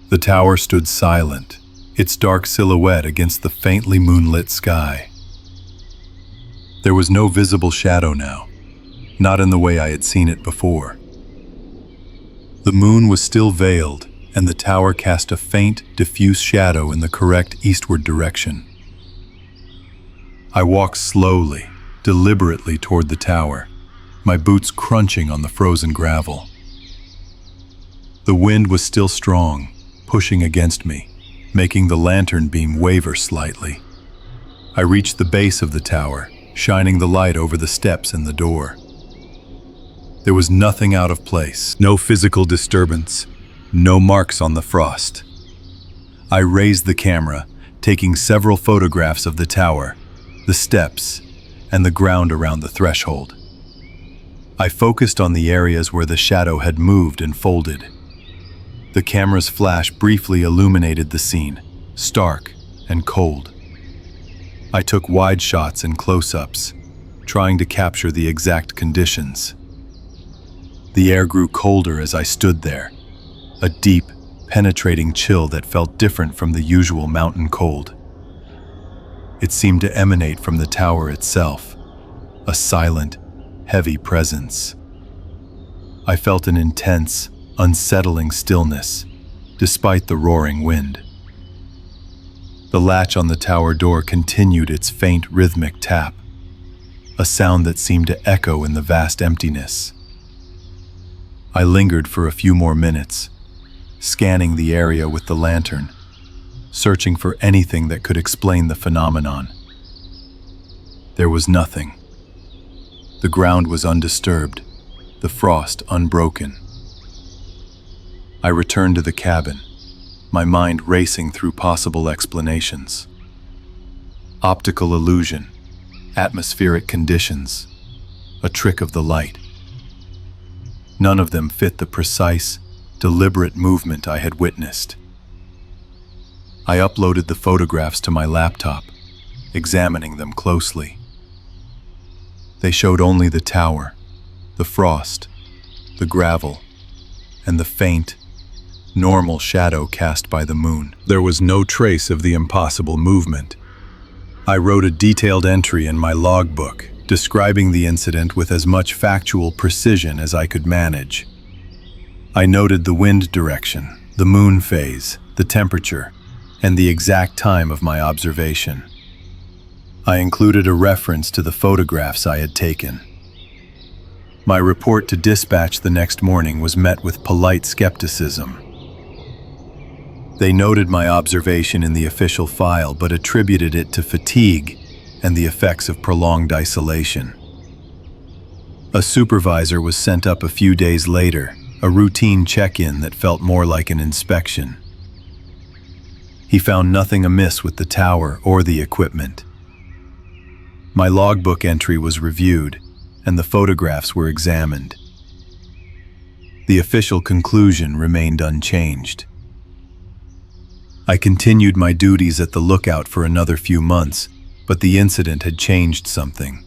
The tower stood silent, its dark silhouette against the faintly moonlit sky. There was no visible shadow now, not in the way I had seen it before. The moon was still veiled, and the tower cast a faint, diffuse shadow in the correct eastward direction. I walked slowly, deliberately toward the tower, my boots crunching on the frozen gravel. The wind was still strong, pushing against me, making the lantern beam waver slightly. I reached the base of the tower, shining the light over the steps and the door. There was nothing out of place, no physical disturbance, no marks on the frost. I raised the camera, taking several photographs of the tower, the steps, and the ground around the threshold. I focused on the areas where the shadow had moved and folded. The camera's flash briefly illuminated the scene, stark and cold. I took wide shots and close-ups, trying to capture the exact conditions. The air grew colder as I stood there, a deep, penetrating chill that felt different from the usual mountain cold. It seemed to emanate from the tower itself, a silent, heavy presence. I felt an intense, unsettling stillness, despite the roaring wind. The latch on the tower door continued its faint, rhythmic tap, a sound that seemed to echo in the vast emptiness. I lingered for a few more minutes, scanning the area with the lantern, searching for anything that could explain the phenomenon. There was nothing. The ground was undisturbed, the frost unbroken. I returned to the cabin, my mind racing through possible explanations. Optical illusion, atmospheric conditions, a trick of the light. None of them fit the precise, deliberate movement I had witnessed. I uploaded the photographs to my laptop, examining them closely. They showed only the tower, the frost, the gravel, and the faint, normal shadow cast by the moon. There was no trace of the impossible movement. I wrote a detailed entry in my logbook, describing the incident with as much factual precision as I could manage. I noted the wind direction, the moon phase, the temperature, and the exact time of my observation. I included a reference to the photographs I had taken. My report to dispatch the next morning was met with polite skepticism. They noted my observation in the official file but attributed it to fatigue and the effects of prolonged isolation. A supervisor was sent up a few days later, a routine check-in that felt more like an inspection. He found nothing amiss with the tower or the equipment. My logbook entry was reviewed, and the photographs were examined. The official conclusion remained unchanged. I continued my duties at the lookout for another few months, but the incident had changed something.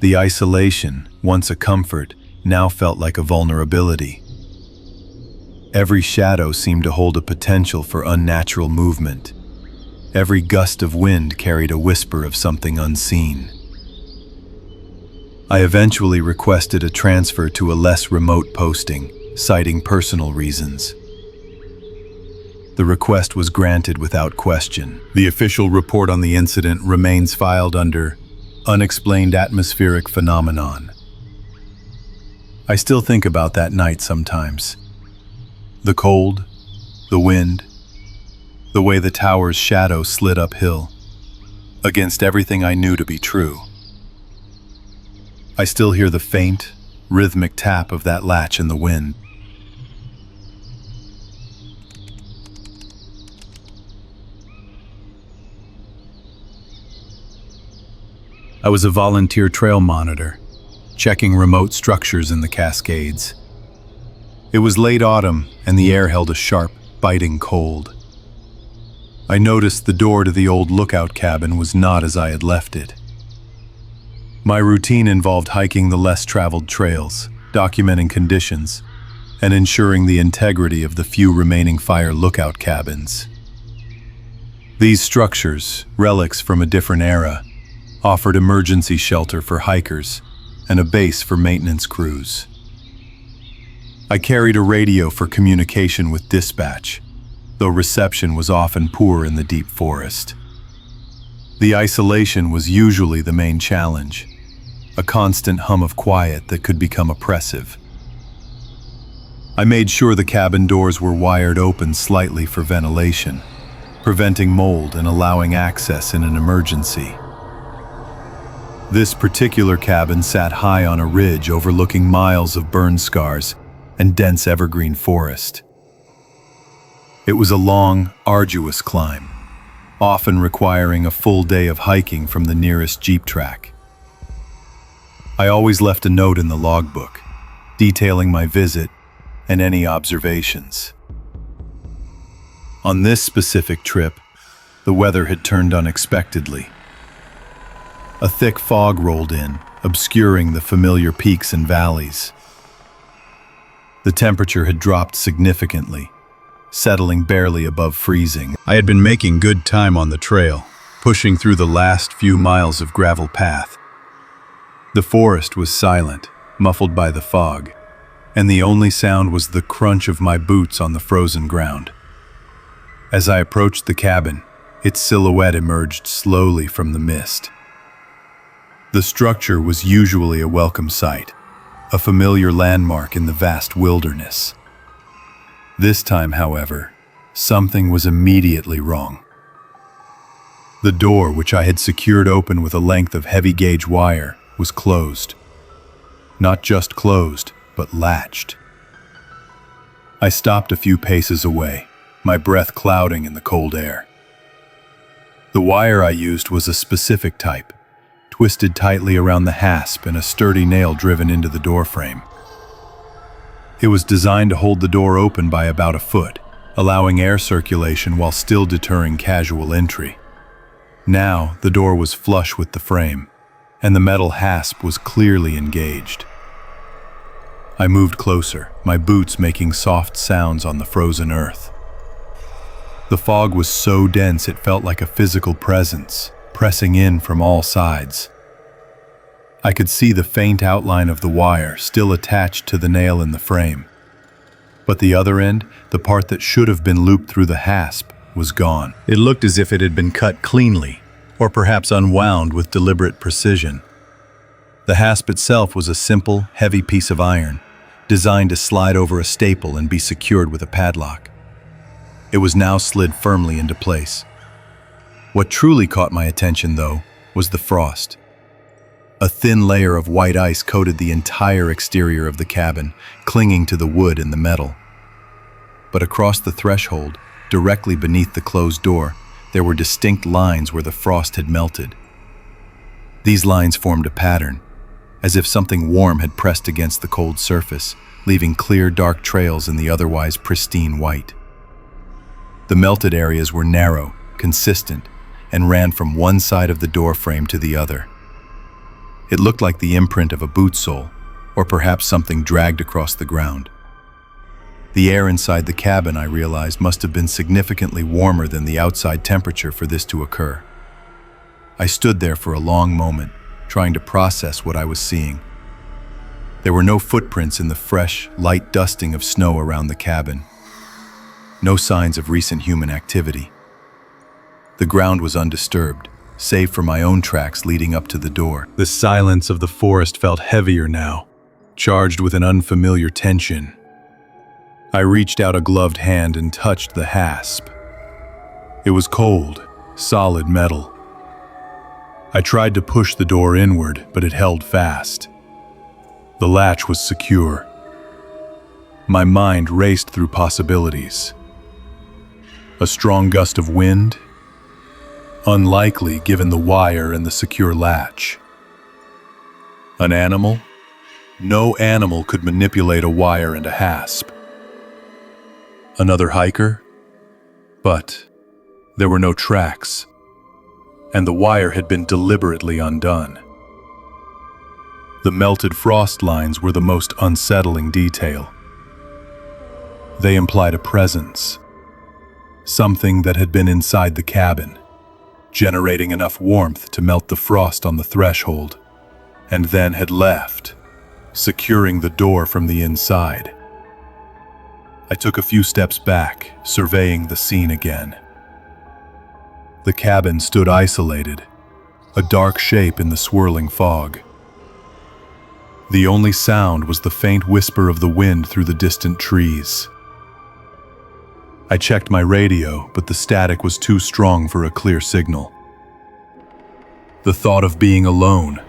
The isolation, once a comfort, now felt like a vulnerability. Every shadow seemed to hold a potential for unnatural movement. Every gust of wind carried a whisper of something unseen. I eventually requested a transfer to a less remote posting, citing personal reasons. The request was granted without question. The official report on the incident remains filed under Unexplained Atmospheric Phenomenon. I still think about that night sometimes. The cold, the wind, the way the tower's shadow slid uphill, against everything I knew to be true. I still hear the faint, rhythmic tap of that latch in the wind. I was a volunteer trail monitor, checking remote structures in the Cascades. It was late autumn, and the air held a sharp, biting cold. I noticed the door to the old lookout cabin was not as I had left it. My routine involved hiking the less traveled trails, documenting conditions, and ensuring the integrity of the few remaining fire lookout cabins. These structures, relics from a different era, offered emergency shelter for hikers and a base for maintenance crews. I carried a radio for communication with dispatch, though reception was often poor in the deep forest. The isolation was usually the main challenge, a constant hum of quiet that could become oppressive. I made sure the cabin doors were wired open slightly for ventilation, preventing mold and allowing access in an emergency. This particular cabin sat high on a ridge overlooking miles of burn scars and dense evergreen forest. It was a long, arduous climb, often requiring a full day of hiking from the nearest jeep track. I always left a note in the logbook, detailing my visit and any observations. On this specific trip, the weather had turned unexpectedly. A thick fog rolled in, obscuring the familiar peaks and valleys. The temperature had dropped significantly, settling barely above freezing. I had been making good time on the trail, pushing through the last few miles of gravel path. The forest was silent, muffled by the fog, and the only sound was the crunch of my boots on the frozen ground. As I approached the cabin, its silhouette emerged slowly from the mist. The structure was usually a welcome sight, a familiar landmark in the vast wilderness. This time, however, something was immediately wrong. The door, which I had secured open with a length of heavy-gauge wire, was closed. Not just closed, but latched. I stopped a few paces away, my breath clouding in the cold air. The wire I used was a specific type, twisted tightly around the hasp and a sturdy nail driven into the door frame. It was designed to hold the door open by about a foot, allowing air circulation while still deterring casual entry. Now, the door was flush with the frame, and the metal hasp was clearly engaged. I moved closer, my boots making soft sounds on the frozen earth. The fog was so dense it felt like a physical presence, pressing in from all sides. I could see the faint outline of the wire still attached to the nail in the frame. But the other end, the part that should have been looped through the hasp, was gone. It looked as if it had been cut cleanly, or perhaps unwound with deliberate precision. The hasp itself was a simple, heavy piece of iron, designed to slide over a staple and be secured with a padlock. It was now slid firmly into place. What truly caught my attention, though, was the frost. A thin layer of white ice coated the entire exterior of the cabin, clinging to the wood and the metal. But across the threshold, directly beneath the closed door, there were distinct lines where the frost had melted. These lines formed a pattern, as if something warm had pressed against the cold surface, leaving clear, dark trails in the otherwise pristine white. The melted areas were narrow, consistent, and ran from one side of the door frame to the other. It looked like the imprint of a boot sole, or perhaps something dragged across the ground. The air inside the cabin, I realized, must have been significantly warmer than the outside temperature for this to occur. I stood there for a long moment, trying to process what I was seeing. There were no footprints in the fresh, light dusting of snow around the cabin. No signs of recent human activity. The ground was undisturbed, save for my own tracks leading up to the door. The silence of the forest felt heavier now, charged with an unfamiliar tension. I reached out a gloved hand and touched the hasp. It was cold, solid metal. I tried to push the door inward, but it held fast. The latch was secure. My mind raced through possibilities. A strong gust of wind? Unlikely given the wire and the secure latch. An animal? No animal could manipulate a wire and a hasp. Another hiker? But there were no tracks, and the wire had been deliberately undone. The melted frost lines were the most unsettling detail. They implied a presence, something that had been inside the cabin, generating enough warmth to melt the frost on the threshold, and then had left, securing the door from the inside. I took a few steps back, surveying the scene again. The cabin stood isolated, a dark shape in the swirling fog. The only sound was the faint whisper of the wind through the distant trees. I checked my radio, but the static was too strong for a clear signal. The thought of being alone,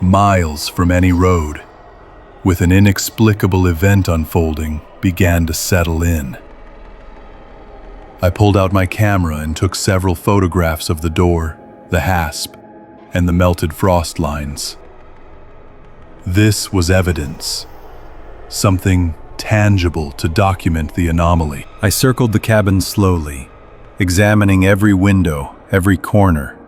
miles from any road, with an inexplicable event unfolding, began to settle in. I pulled out my camera and took several photographs of the door, the hasp, and the melted frost lines. This was evidence, something tangible to document the anomaly. I circled the cabin slowly, examining every window, every corner.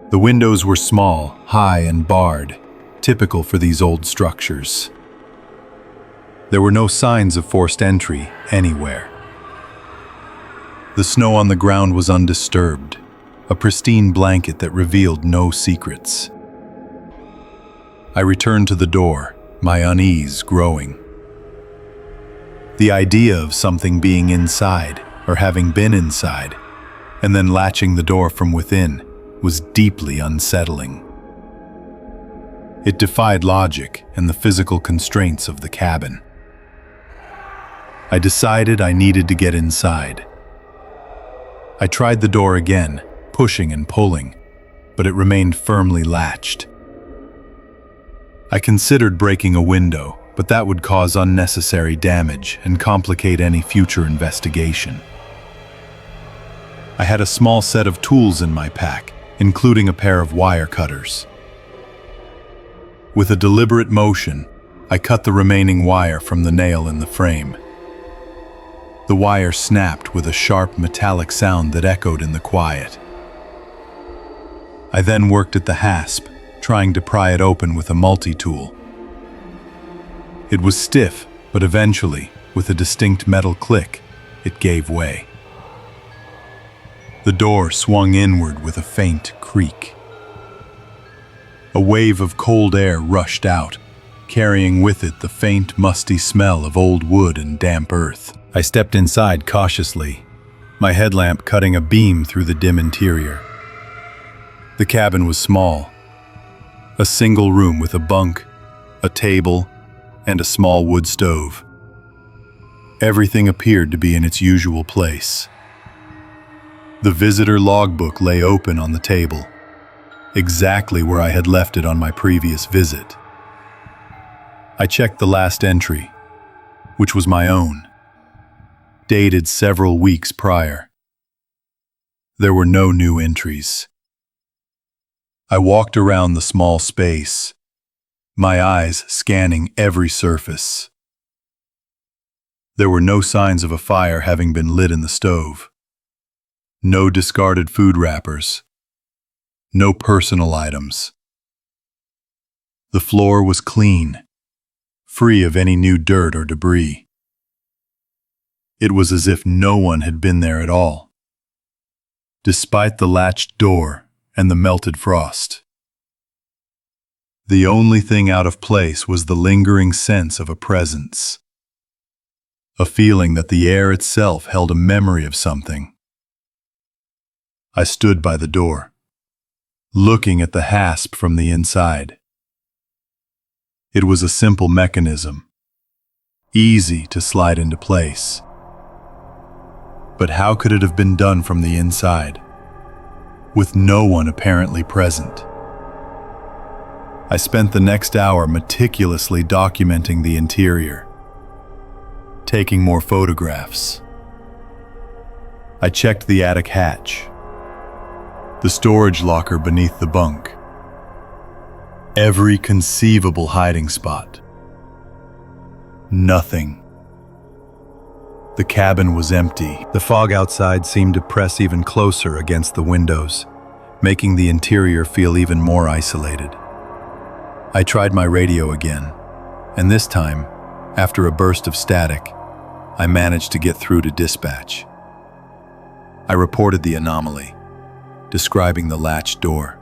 The windows were small, high, and barred, typical for these old structures. There were no signs of forced entry anywhere. The snow on the ground was undisturbed, a pristine blanket that revealed no secrets. I returned to the door, my unease growing. The idea of something being inside, or having been inside, and then latching the door from within, was deeply unsettling. It defied logic and the physical constraints of the cabin. I decided I needed to get inside. I tried the door again, pushing and pulling, but it remained firmly latched. I considered breaking a window, but that would cause unnecessary damage and complicate any future investigation. I had a small set of tools in my pack, including a pair of wire cutters. With a deliberate motion, I cut the remaining wire from the nail in the frame. The wire snapped with a sharp metallic sound that echoed in the quiet. I then worked at the hasp, trying to pry it open with a multi-tool. It was stiff, but eventually, with a distinct metal click, it gave way. The door swung inward with a faint creak. A wave of cold air rushed out, carrying with it the faint, musty smell of old wood and damp earth. I stepped inside cautiously, my headlamp cutting a beam through the dim interior. The cabin was small. A single room with a bunk, a table, and a small wood stove. Everything appeared to be in its usual place. The visitor logbook lay open on the table, exactly where I had left it on my previous visit. I checked the last entry, which was my own, dated several weeks prior. There were no new entries. I walked around the small space, my eyes scanning every surface. There were no signs of a fire having been lit in the stove. No discarded food wrappers. No personal items. The floor was clean, free of any new dirt or debris. It was as if no one had been there at all, despite the latched door and the melted frost. The only thing out of place was the lingering sense of a presence, a feeling that the air itself held a memory of something. I stood by the door, looking at the hasp from the inside. It was a simple mechanism, easy to slide into place. But how could it have been done from the inside, with no one apparently present? I spent the next hour meticulously documenting the interior, taking more photographs. I checked the attic hatch, the storage locker beneath the bunk, every conceivable hiding spot. Nothing. The cabin was empty. The fog outside seemed to press even closer against the windows, making the interior feel even more isolated. I tried my radio again, and this time, after a burst of static, I managed to get through to dispatch. I reported the anomaly, describing the latched door,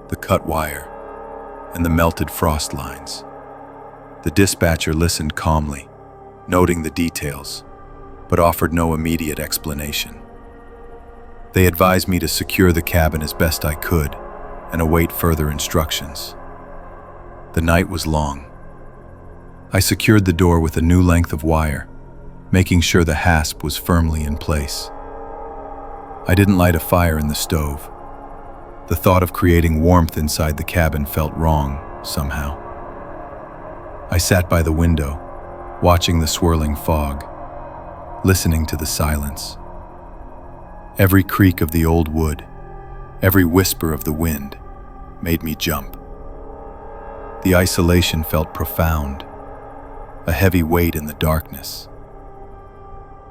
the cut wire, and the melted frost lines. The dispatcher listened calmly, noting the details, but offered no immediate explanation. They advised me to secure the cabin as best I could and await further instructions. The night was long. I secured the door with a new length of wire, making sure the hasp was firmly in place. I didn't light a fire in the stove. The thought of creating warmth inside the cabin felt wrong, somehow. I sat by the window, watching the swirling fog, listening to the silence. Every creak of the old wood, every whisper of the wind, made me jump. The isolation felt profound, a heavy weight in the darkness.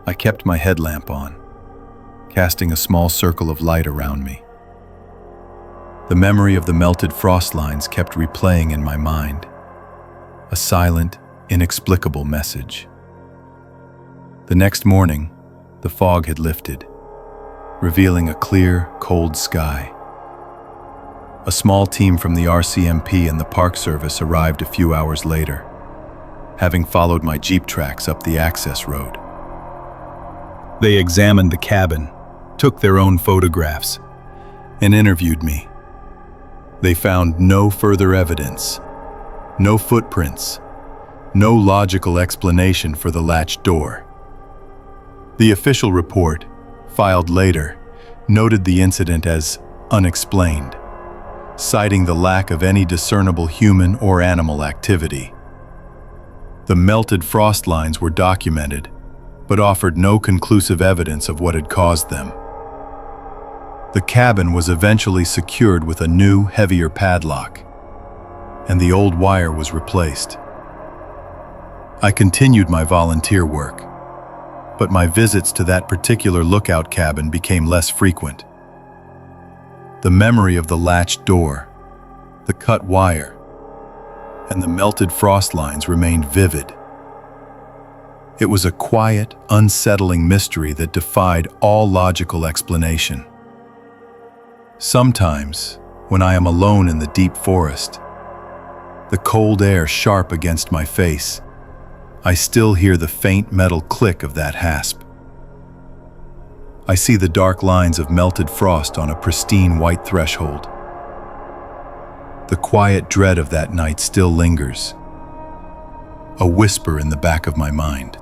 I kept my headlamp on, casting a small circle of light around me. The memory of the melted frost lines kept replaying in my mind, a silent, inexplicable message. The next morning, the fog had lifted, revealing a clear, cold sky. A small team from the RCMP and the Park Service arrived a few hours later, having followed my Jeep tracks up the access road. They examined the cabin, took their own photographs, and interviewed me. They found no further evidence, no footprints, no logical explanation for the latched door. The official report, filed later, noted the incident as unexplained, citing the lack of any discernible human or animal activity. The melted frost lines were documented, but offered no conclusive evidence of what had caused them. The cabin was eventually secured with a new, heavier padlock, and the old wire was replaced. I continued my volunteer work, but my visits to that particular lookout cabin became less frequent. The memory of the latched door, the cut wire, and the melted frost lines remained vivid. It was a quiet, unsettling mystery that defied all logical explanation. Sometimes, when I am alone in the deep forest, the cold air sharp against my face, I still hear the faint metal click of that hasp. I see the dark lines of melted frost on a pristine white threshold. The quiet dread of that night still lingers, a whisper in the back of my mind.